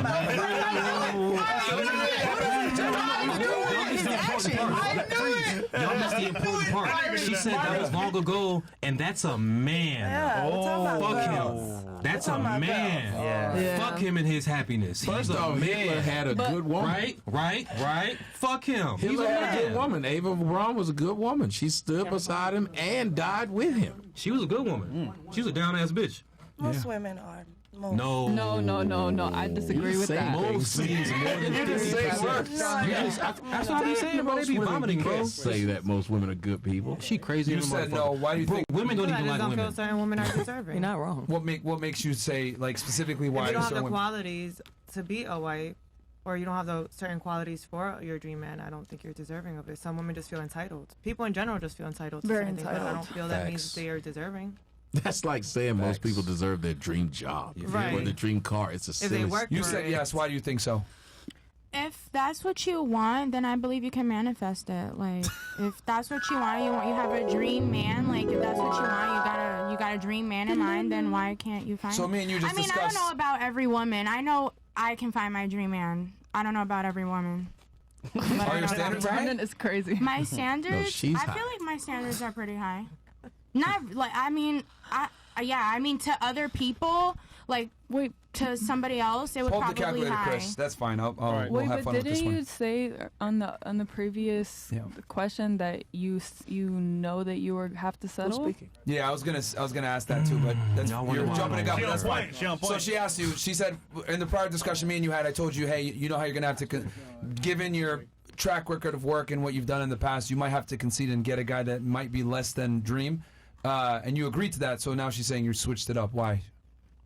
Y'all missed the important part. She said that was long ago, and that's a man. Yeah, we're talking about Fuck girls. him. That's a talking about man. Yeah. Fuck him and his happiness. First He's a off, Hitler man. had a good woman. Right. Fuck him. He's Hitler a had a good man. woman. Ava Braun was a good woman. She stood beside him and died with him. She was a good woman. She was a down ass bitch. Most women are. Most. No. No. I disagree with that. Most means more than 50%. That's what I be saying, bro. They be vomiting, bro. Can't say that most women are good people. She crazy. You as a said motherfucker. no. Why do you Bro, think? women don't I even just like don't feel women. certain women are deserving. You're not wrong. What makes you say like specifically why? If you don't have certain the women- qualities to be a wife, or you don't have the certain qualities for your dream man, I don't think you're deserving of it. Some women just feel entitled. People in general just feel entitled to Very certain things, but I don't entitled. feel that means Facts. they are deserving. That's like saying most people deserve their dream job Right. or their dream car. It's a If they silly. work You for said it. yes. Why do you think so? If that's what you want, then I believe you can manifest it. Like, if that's what you want, you have a dream man. Like, if that's what you want, you got a dream man in mind. Then why can't you find? So me and you just I mean, I discussed. don't know about every woman. I know I can find my dream man. I don't know about every woman. Are your standards high? Brandon is crazy. My standards, she's I high. feel like my standards are pretty high. Not like I mean, I mean to other people, like to somebody else, it would Hold the probably calculator, high. Chris. That's fine. We'll Wait, have but fun with this didn't one. you say on the previous question that you know that you have to settle? Yeah, I was gonna ask that too, but that's Y'all you're wonder jumping the gun. She But on that's fine. point, she on So point. she asked you. She said in the prior discussion me and you had, I told you, hey, you know how you're gonna have to, given your track record of work and what you've done in the past, you might have to concede and get a guy that might be less than dream, and you agreed to that. So now she's saying you switched it up. Why?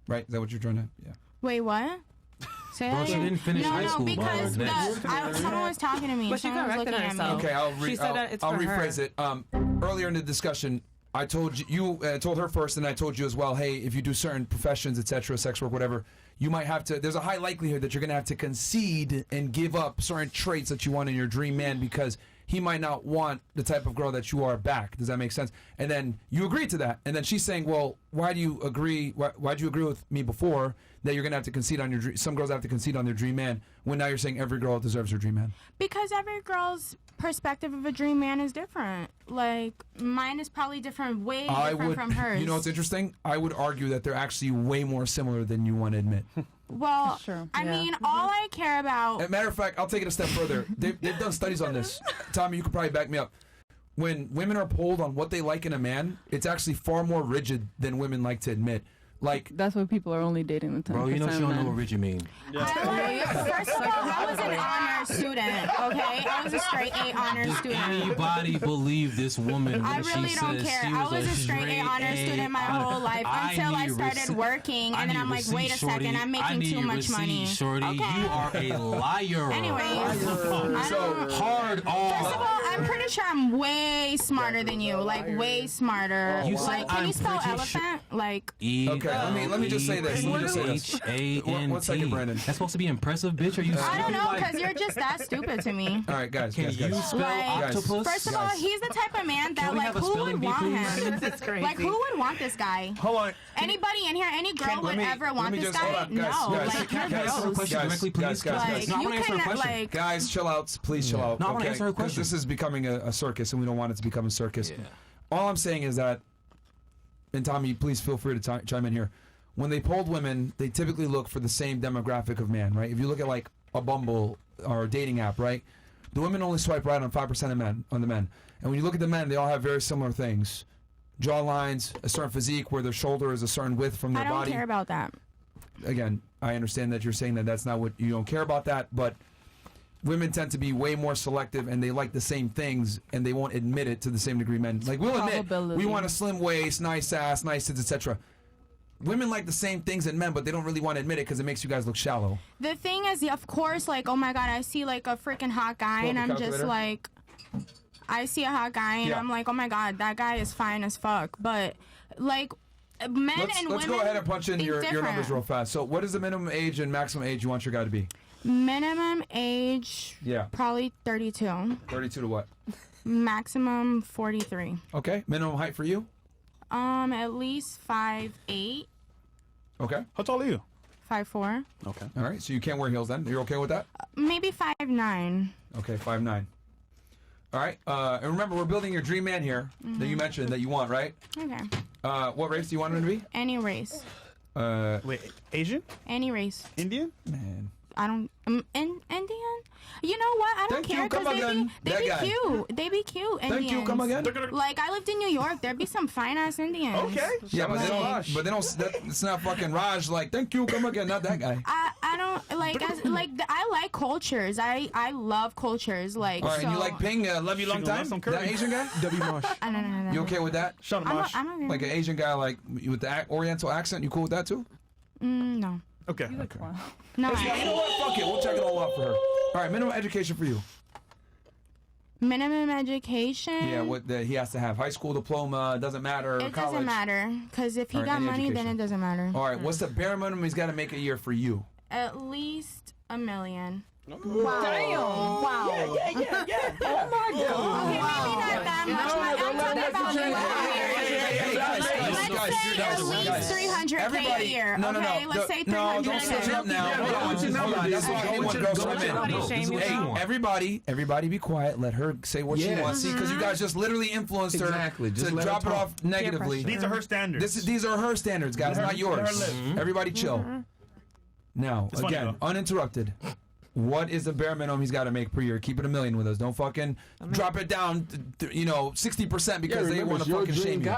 Right? Is that what you're trying to? Yeah. Wait, what? Say Bro, that she again? didn't finish no, high no, school, bro. because Next. someone was talking to me. But she Someone was corrected looking at me. herself. Okay, She said that it's I'll for her. rephrase it. Earlier in the discussion, I told you told her first, and I told you as well. Hey, if you do certain professions, etc., sex work, whatever, you might have to. There's a high likelihood that you're going to have to concede and give up certain traits that you want in your dream man because he might not want the type of girl that you are back. Does that make sense? And then you agreed to that, and then she's saying, well, why do you agree? Why'd you agree with me before that you're going to have to concede on your dream? Some girls have to concede on their dream man. When now you're saying every girl deserves her dream man. Because every girl's perspective of a dream man is different. Like, mine is probably different, way different from hers. You know what's interesting? I would argue that they're actually way more similar than you want to admit. Well, I mean, all I care about... As a matter of fact, I'll take it a step further. They've done studies on this. Tommy, you could probably back me up. When women are polled on what they like in a man, it's actually far more rigid than women like to admit. Like, that's why people are only dating the 10%. Bro, you know she don't know men. what rigid mean. First of all, I was an honor student, okay? I was a straight A honor Does student. anybody believe this woman when I really she don't says care. she I was a straight A honor student my whole life until I need started receipt. working, and then I'm like, wait a second, I'm making too much money. Shorty, Okay. you are a liar. Anyways, so hard on. First of all, I'm pretty sure I'm way smarter than you. Like way smarter. You said Like, can I'm you spell pretty elephant? Like. Okay, let me just say this. H-A-N-T. 1 second, Brandon. That's supposed to be impressive, bitch. Are you? I don't know, because you're just that stupid to me. All right, guys. Can guys, you guys. spell octopus? First of all, he's the type of man that, we like, have a who would spelling bee, want please? him? That's crazy. Like, who would want this guy? Hold on. Anybody in here, any girl would ever want this hold guy? on, guys, No, guys, like, guys, you're Answer her gross. question directly, please. Like, No, I you want to answer her can, question. like, Guys, chill out. Please chill out. No, I wanna okay? answer her 'Cause question. this is becoming a circus, and we don't want it to become a circus. All I'm saying is that, and Tommy, please feel free to chime in here. When they polled women, they typically look for the same demographic of man, right? If you look at like a Bumble or a dating app, right? The women only swipe right on 5% of men, on the men. And when you look at the men, they all have very similar things. Jaw lines, a certain physique where their shoulder is a certain width from their I don't body. care about that. Again, I understand that you're saying that that's not what you don't care about that, but women tend to be way more selective and they like the same things and they won't admit it to the same degree men. Like, we'll admit we want a slim waist, nice ass, nice tits, etc. Women like the same things in men, but they don't really want to admit it because it makes you guys look shallow. The thing is, of course, like, oh my god, I see like a freaking hot guy, and I'm just like, I see a hot guy, and I'm like, oh my god, that guy is fine as fuck. But like, men and women. Let's go ahead and punch in your different. numbers real fast. So, what is the minimum age and maximum age you want your guy to be? Minimum age, probably 32. 32 to what? Maximum 43. Okay. Minimum height for you? At least 5'8", Okay. How tall are you? 5'4", Okay. All right. So you can't wear heels then? You're okay with that? maybe 5'9". Okay, 5'9". All right. And remember, we're building your dream man here that you mentioned that you want, right? Okay. What race do you want him to be? Any race. Wait, Asian? Any race. Indian? Man. I don't. Indian? You know what? I don't Thank you, care come because again. they That be guy. cute. They be cute. Thank Indians. you, come again. Like, I lived in New York. There'd be some fine ass Indians. Okay. Yeah, but they don't. But they don't. It's not fucking Raj. Like, thank you, come again. Not that guy. I don't like I like cultures. I love cultures. Like, All right, so, and you like Ping? Love you long She gonna time. love some curry. That Asian guy? W. Marsh. No. You okay with that? Sean I'm Marsh. okay. Like an Asian guy, like with the Oriental accent. You cool with that too? No. Okay. No. You know what? Fuck it. We'll check it all out for her. All right, minimum education for you. Minimum education. Yeah, what he has to have high school diploma. Doesn't matter. It college. doesn't matter because if he All right, got any money, then education. it doesn't matter. All right, what's the bare minimum he's got to make a year for you? At least $1 million. Wow. Damn. Wow. Yeah. Oh my God. Okay, maybe not that much. I'm talking about at least 300K a year. No. Okay, let's say 300K. No, don't switch it up now. Hold on. That's why I hate when girls come in. Hey, everybody be quiet. Let her say what she wants. See, because you guys just literally influenced her Just to let her drop it talk. off negatively. These are her standards. These are her standards, guys, not yours. Everybody chill. Now, It's funny, again, though. uninterrupted. What is the bare minimum he's got to make per year? Keep it $1 million with us. Don't fucking drop it down, 60% because they want to fucking shame you.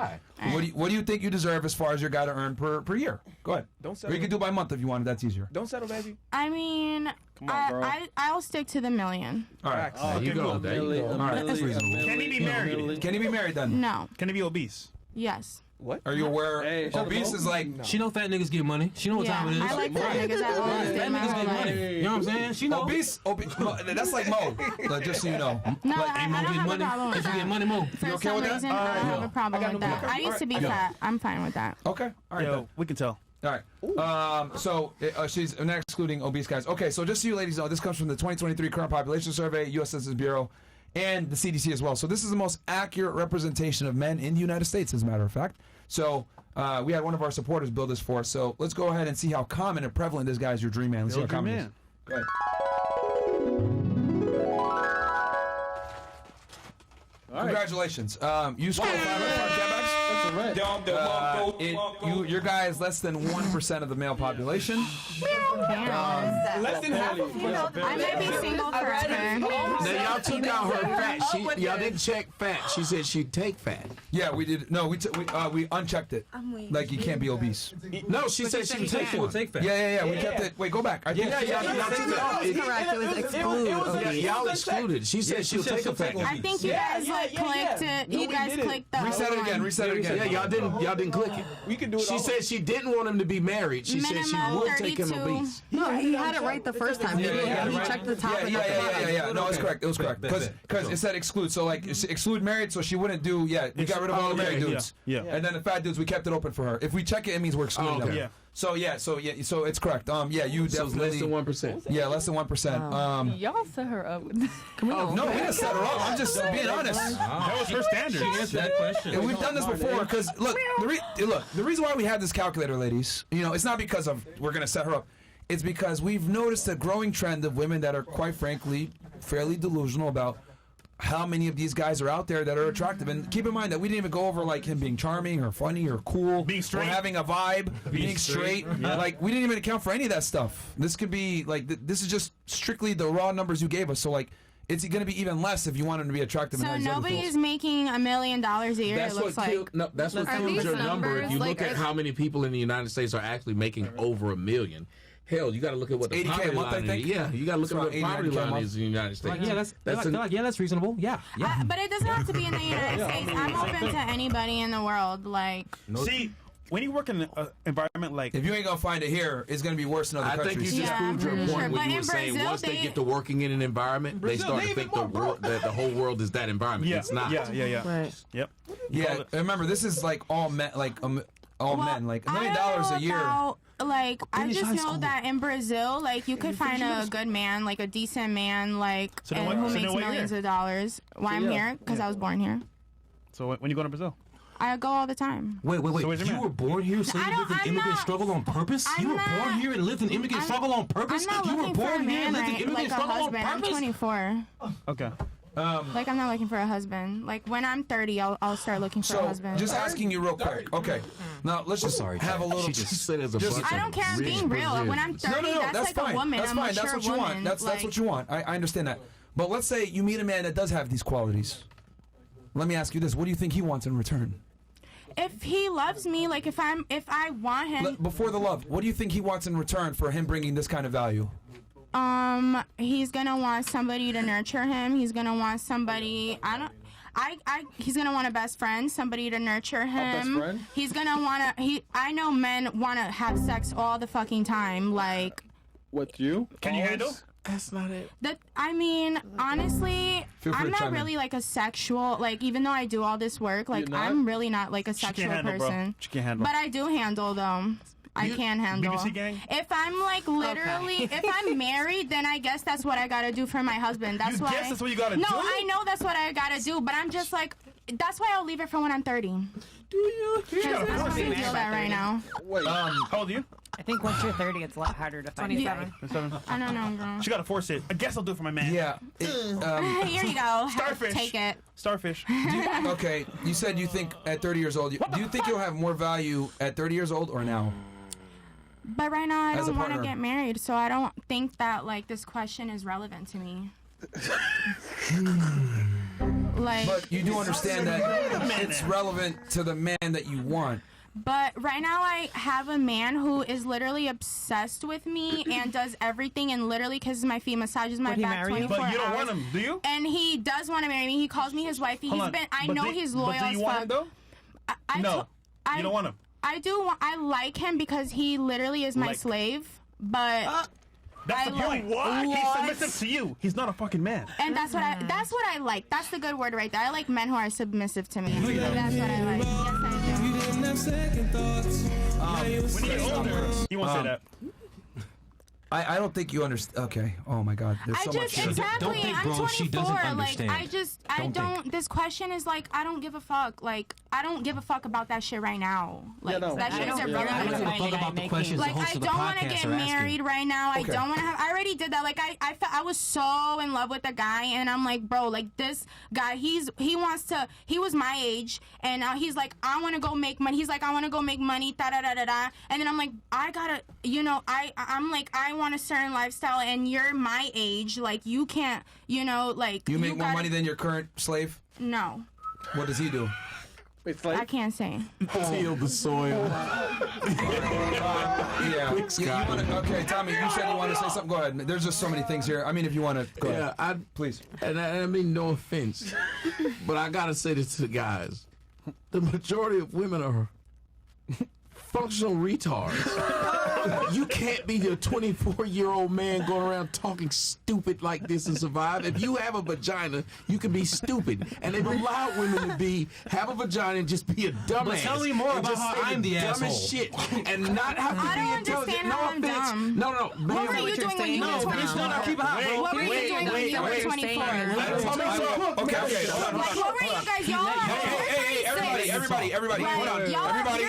What do you think you deserve as far as your guy to earn per year? Go ahead. Don't Or settle. you can do by month if you wanted. That's easier. Don't settle, baby. I mean, Come on, girl. I'll stick to the $1 million. All right. There you go. There you go. All right. That's reasonable. Can he be married? Can he be married then? No. Can he be obese? Yes. What? Are you aware? Hey, shut obese up. is like. She know fat niggas get money. She know what time it is. I like fat niggas. I've always Fat did my niggas whole get money. life. You know what I'm saying? She know. Obese. That's like Mo. Like, just so you know. No, Like, I don't have a problem with If you get that. money, Mo. For You okay some with that? reason, I don't have a problem with that. more. I used to be All right. fat. I'm fine with that. Okay. All right. Yo, then. we can tell. All right. So she's not excluding obese guys. Okay, so just so you ladies know, this comes from the 2023 Current Population Survey, U.S. Census Bureau, and the CDC as well. So this is the most accurate representation of men in the United States, as a matter of fact. So we had one of our supporters build this for us. So let's go ahead and see how common and prevalent this guy is your dream man. Let's see how Build your common it is. man. Go ahead. Congratulations. You scored 500 Cat-Bags. That's all right. Your guy is less than 1% of the male population. Less than half of I may be single forever. Now y'all took out her fat. Y'all didn't check fat. She said she'd take fat. Yeah, we did. No, we unchecked it. Like you can't be obese. No, she said she would take fat. Yeah. We kept it. Wait, go back. I think. Y'all took it out. Correct. It was exclude. Y'all excluded. She said she'll take a fat. I think you guys clicked it. You guys clicked the Reset it again. again. Yeah, y'all didn't click it. We can do it. She said she didn't want him to be married. She said she Minimum would take him 32. obese. No, he had it right the first time. He checked the top. and not the bottom. Yeah. No, it's correct. It was correct because it said exclude. So like exclude married, so she wouldn't do. Yeah, we got rid of all the married dudes. Yeah. And then the fat dudes, we kept it open for her. If we check it, it means we're excluding them. Yeah. So it's correct. Yeah, you So definitely less than 1%. Yeah, less than 1%. Y'all set her up with this. No, we didn't set her up. I'm just being honest. That was her standard. She answered that question. And we've done this before because look, the reason why we have this calculator, ladies, it's not because of we're gonna set her up. It's because we've noticed a growing trend of women that are quite frankly fairly delusional about how many of these guys are out there that are attractive. And keep in mind that we didn't even go over like him being charming or funny or cool, being straight, or having a vibe, being straight. Yeah. Like we didn't even account for any of that stuff. This could be like this is just strictly the raw numbers you gave us. So like. It's going to be even less if you want him to be attractive. So nobody is making $1 million a year. That's it looks like. That's what kills your number. If you look at how many people in the United States are actually making over $1 million. Hell, you got to look at what the 80K poverty a month, line I think. is. Yeah, you got to look at what the poverty 89K a line month. is in the United States. Like, that's reasonable. Yeah. But it doesn't have to be in the United States. I'm open to anybody in the world. Like. See, when you work in an environment like... If you ain't going to find it here, it's going to be worse in other countries. I think you just proved your point Sure, when you were saying Brazil, once they get to working in an environment, they start to think that the whole world is that environment. It's not. Yeah. Right. Yep. Yeah, remember, this is like all men, all men. Like $1 million a year. Like, I Finish just high know school. that in Brazil, like, you could find a good man, like a decent man, like, So then and why- who so then makes why you millions here? of dollars. Why I'm here? Because I was born here. So when you go to Brazil? I go all the time. Wait. So where's your You man? were born here, so you I don't- lived an I'm immigrant not- struggle on purpose? I'm You were not- born here and lived an immigrant struggle on purpose? I'm not You were looking for a born here and man, lived an right? immigrant Like a struggle on husband. I'm purpose? 24. Okay. Like, I'm not looking for a husband. Like, when I'm 30, I'll start looking for a So, husband. just asking you real quick. Okay. Now, let's just have a little... She just said as a bunch I don't of care. I'm rich being real. Brazilians. When I'm 30, No, that's like fine. a woman. That's I'm fine. a That's mature what you woman. want. That's like, what you want. I understand that. But let's say you meet a man that does have these qualities. Let me ask you this. What do you think he wants in return? If he loves me, like if I want him, Before the love, what do you think he wants in return for him bringing this kind of value? he's gonna want somebody to nurture him. He's gonna want somebody. He's gonna want a best friend, somebody to nurture him. best friend? He's gonna wanna. I know men wanna have sex all the fucking time. Like, With you? Can you handle? That's not it. I mean, honestly, Feel free I'm to not chime in. really like a sexual. Like, even though I do all this work, like You're not? I'm really not like a She sexual can't handle, bro. person. She can't handle. But I do handle though. I can handle. BBC gang? If I'm like literally, if I'm married, then I guess that's what I gotta do for my husband. That's You why. guess that's what you gotta no, do? I know that's what I gotta do, but I'm just like, that's why I'll leave it for when I'm 30. Do you? Because I force don't it. feel that right now. Wait. How old are you? I think once you're 30, it's a lot harder to find. 27. 27. I don't know, girl. She gotta force it. I guess I'll do it for my man. Yeah. Here you go. Starfish. Take it. Starfish. Okay. You said you think at 30 years old. Do you think you'll have more value at 30 years old or now? But right now, I As a don't want to partner. get married, so I don't think that like this question is relevant to me. Like, But you do understand that it's relevant to the man that you want. but right now I have a man who is literally obsessed with me and does everything and literally kisses my feet, massages my Would he back marry you? 24 But you don't hours. want him, do you? And he does want to marry me. He calls me his wife. He's Hold on. been. I But know do- he's loyal But do as you want fuck. him though? I No. You don't want him. I do. I like him because he literally is my Like- slave. But That's I the point. like- He's What? submissive to you. He's not a fucking man. and that's what I like. That's the good word right there. I like men who are submissive to me. That's what I like. Yes, I do. When you get older, he won't say that. I don't think you understand. Okay. Oh my God. There's so much shit. Exactly. Don't think, I'm bro, 24. she doesn't Like understand. I Don't don't. think. This question is like I don't give a fuck. Like I don't give a fuck about that shit right now. Like no. that I shit is don't- irrelevant. I don't give a Finding fuck guy about the making- questions Like the host I of the don't want to podcast get are asking. married right now. Okay. I don't want to have. I already did that. Like I was so in love with the guy, and I'm like, bro, like this guy, he was my age, and he's like, I want to go make money. He's like, I want to go make money. Da da da da da. And then I'm like, I gotta, I'm like, I want a certain lifestyle, and you're my age. Like you can't, like You make more gotta- money than your current slave? No, What does he do? It's I like can't say. Till the soil. Yeah. Okay, Tommy, you said you want to say something. Go ahead. There's just so many things here. I mean, if you want to, go Yeah, ahead. Please. And I mean no offense, but I gotta say this to the guys. the majority of women are functional retards. You can't be the 24-year-old man going around talking stupid like this and survive. If you have a vagina, you can be stupid. And they've allowed women to have a vagina and just be a dumbass. But tell me more about how I'm the asshole. Shit and not have to be intelligent. No offense. No. What were you doing when you were 24? What were you doing when you were 24? Okay. What were you guys, y'all? Hey, everybody, hold on. Everybody,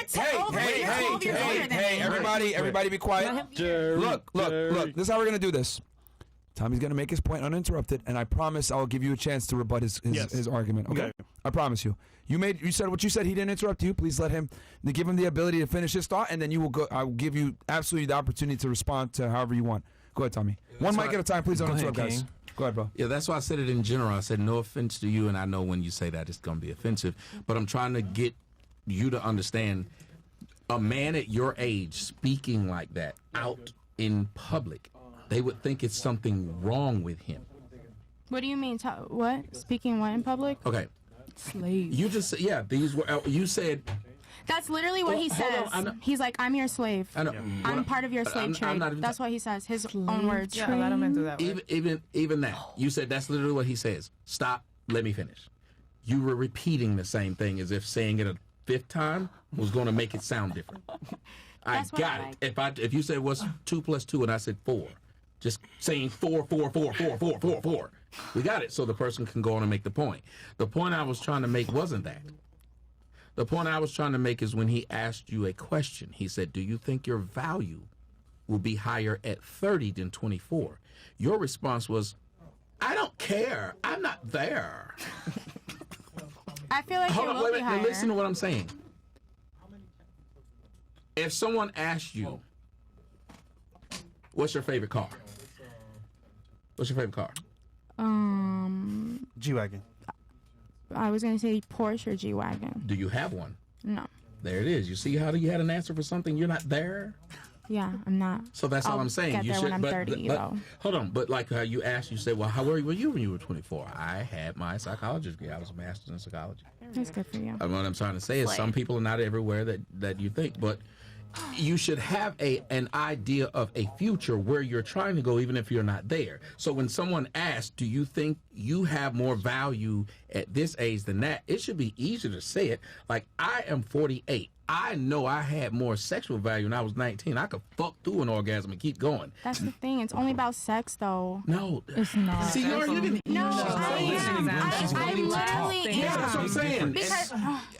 hey, everybody be quiet. Look, this is how we're gonna do this. Tommy's gonna make his point uninterrupted, and I promise I'll give you a chance to rebut his argument. Okay? I promise you. You said what you said. He didn't interrupt you. Please let him give him the ability to finish his thought, and then you will go. I will give you absolutely the opportunity to respond to however you want. Go ahead, Tommy. One mic at a time. Please don't interrupt, guys. Go ahead, bro. Yeah, that's why I said it in general. I said no offense to you, and I know when you say that it's going to be offensive. But I'm trying to get you to understand a man at your age speaking like that out in public, they would think it's something wrong with him. What do you mean? What? Speaking what in public? Okay. Slave. You just yeah. These were you said. That's literally what he says. He's like, I'm your slave. I know. I'm part of your slave trade. That's what he says. His own words. Yeah, let him do that. Even that. You said that's literally what he says. Stop. Let me finish. You were repeating the same thing as if saying it a fifth time was going to make it sound different. I got it. If you said what's 2 + 2 and I said 4, just saying 4. We got it. So the person can go on and make the point. The point I was trying to make wasn't that. The point I was trying to make is when he asked you a question, he said, do you think your value will be higher at 30 than 24? Your response was, I don't care. I'm not there. I feel like Hold it on, will wait be a higher. minute. Listen to what I'm saying. If someone asks you, what's your favorite car? What's your favorite car? G-Wagon. I was going to say Porsche or G-Wagon. Do you have one? No. There it is. You see how you had an answer for something you're not there? Yeah, I'm not. So that's all I'm saying. Get You there should, when I'm 30, though. Hold on, but like how you asked, you said, well, how were you when you were 24? I had my psychology degree. I was a master's in psychology. That's good for you. And what I'm trying to say is some people are not everywhere that you think, but you should have an idea of a future where you're trying to go, even if you're not there. So when someone asks, do you think you have more value at this age than that? It should be easier to say it. Like, I am 48. I know I had more sexual value when I was 19. I could fuck through an orgasm and keep going. That's the thing. It's only about sex, though. No. It's not. See, you didn't. No, I literally Yeah, that's what I'm saying. Because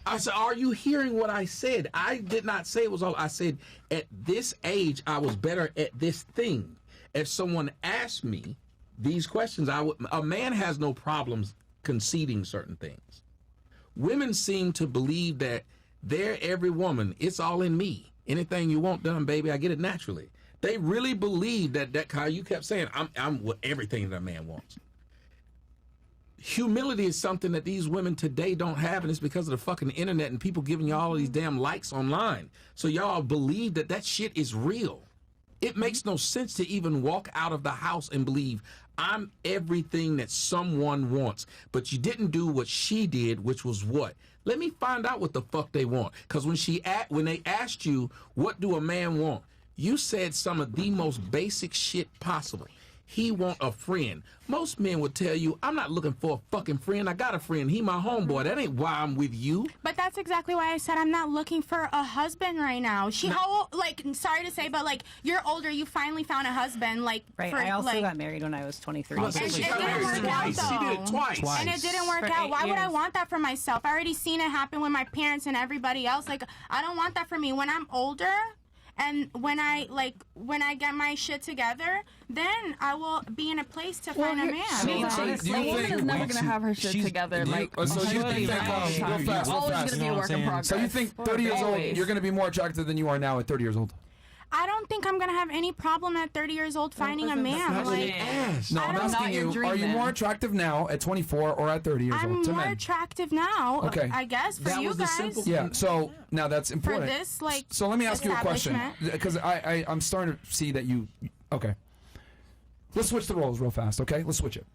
I said, are you hearing what I said? I did not say it was all. I said, at this age, I was better at this thing. If someone asked me these questions, a man has no problems conceding certain things. Women seem to believe that they're every woman. It's all in me. Anything you want done, baby, I get it naturally. They really believe that how you kept saying, I'm what everything that a man wants. Humility is something that these women today don't have, and it's because of the fucking internet and people giving you all of these damn likes online. So y'all believe that shit is real. It makes no sense to even walk out of the house and believe I'm everything that someone wants. But you didn't do what she did, which was what? Let me find out what the fuck they want. Because when they asked you, what do a man want? You said some of the most basic shit possible. He want a friend. Most men would tell you, I'm not looking for a fucking friend. I got a friend. He my homeboy. That ain't why I'm with you. But that's exactly why I said I'm not looking for a husband right now. Sorry to say, but like, you're older. You finally found a husband. Like, right. I also got married when I was 23. And it didn't work out, though. She did it twice. And it didn't work For out. 8 Why would I years. want that for myself? I already seen it happen with my parents and everybody else. Like, I don't want that for me. When I'm older, and when I get my shit together, then I will be in a place to find a man. I mean, honestly, a woman is never gonna have her shit together. Like, so you think, real fast. Always gonna be a work in progress. So you think 30 years old, you're going to be more attractive than you are now at 30 years old? I don't think I'm gonna have any problem at 30 years old finding a man. No, I'm asking you, are you more attractive now at 24 or at 30 years old I'm to more men? attractive now, Okay. I guess, for you guys. Yeah, so now that's important. For this, like, so let me ask you a question, establishment. because I'm starting to see that you, okay. Let's switch the roles real fast, okay? Let's switch it.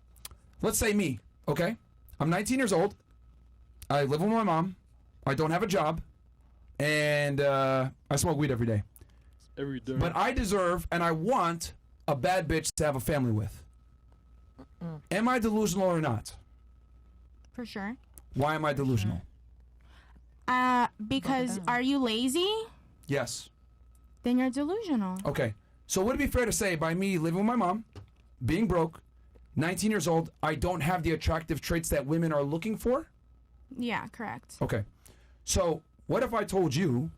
Let's say me, okay? I'm 19 years old. I live with my mom. I don't have a job, and I smoke weed every day. Every day. But I deserve and I want a bad bitch to have a family with. Am I delusional or not? For sure. Why am I delusional? Because are you lazy? Yes. Then you're delusional. Okay. So would it be fair to say by me living with my mom, being broke, 19 years old, I don't have the attractive traits that women are looking for? Yeah, correct. Okay. So what if I told you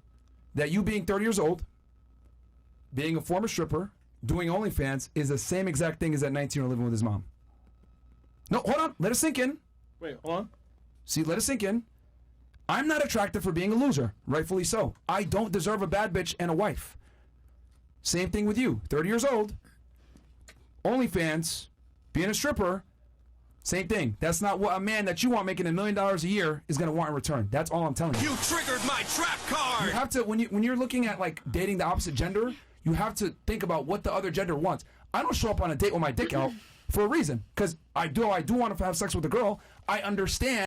that you being 30 years old, being a former stripper, doing OnlyFans is the same exact thing as that 19-year-old living with his mom? No, hold on. Let it sink in. Wait, hold on. See, let it sink in. I'm not attractive for being a loser. Rightfully so. I don't deserve a bad bitch and a wife. Same thing with you. 30 years old. OnlyFans. Being a stripper. Same thing. That's not what a man that you want making $1 million a year is going to want in return. That's all I'm telling you. You triggered my trap card! You have to, when you're looking at like dating the opposite gender, you have to think about what the other gender wants. I don't show up on a date with my dick out for a reason. Because I do want to have sex with a girl. I understand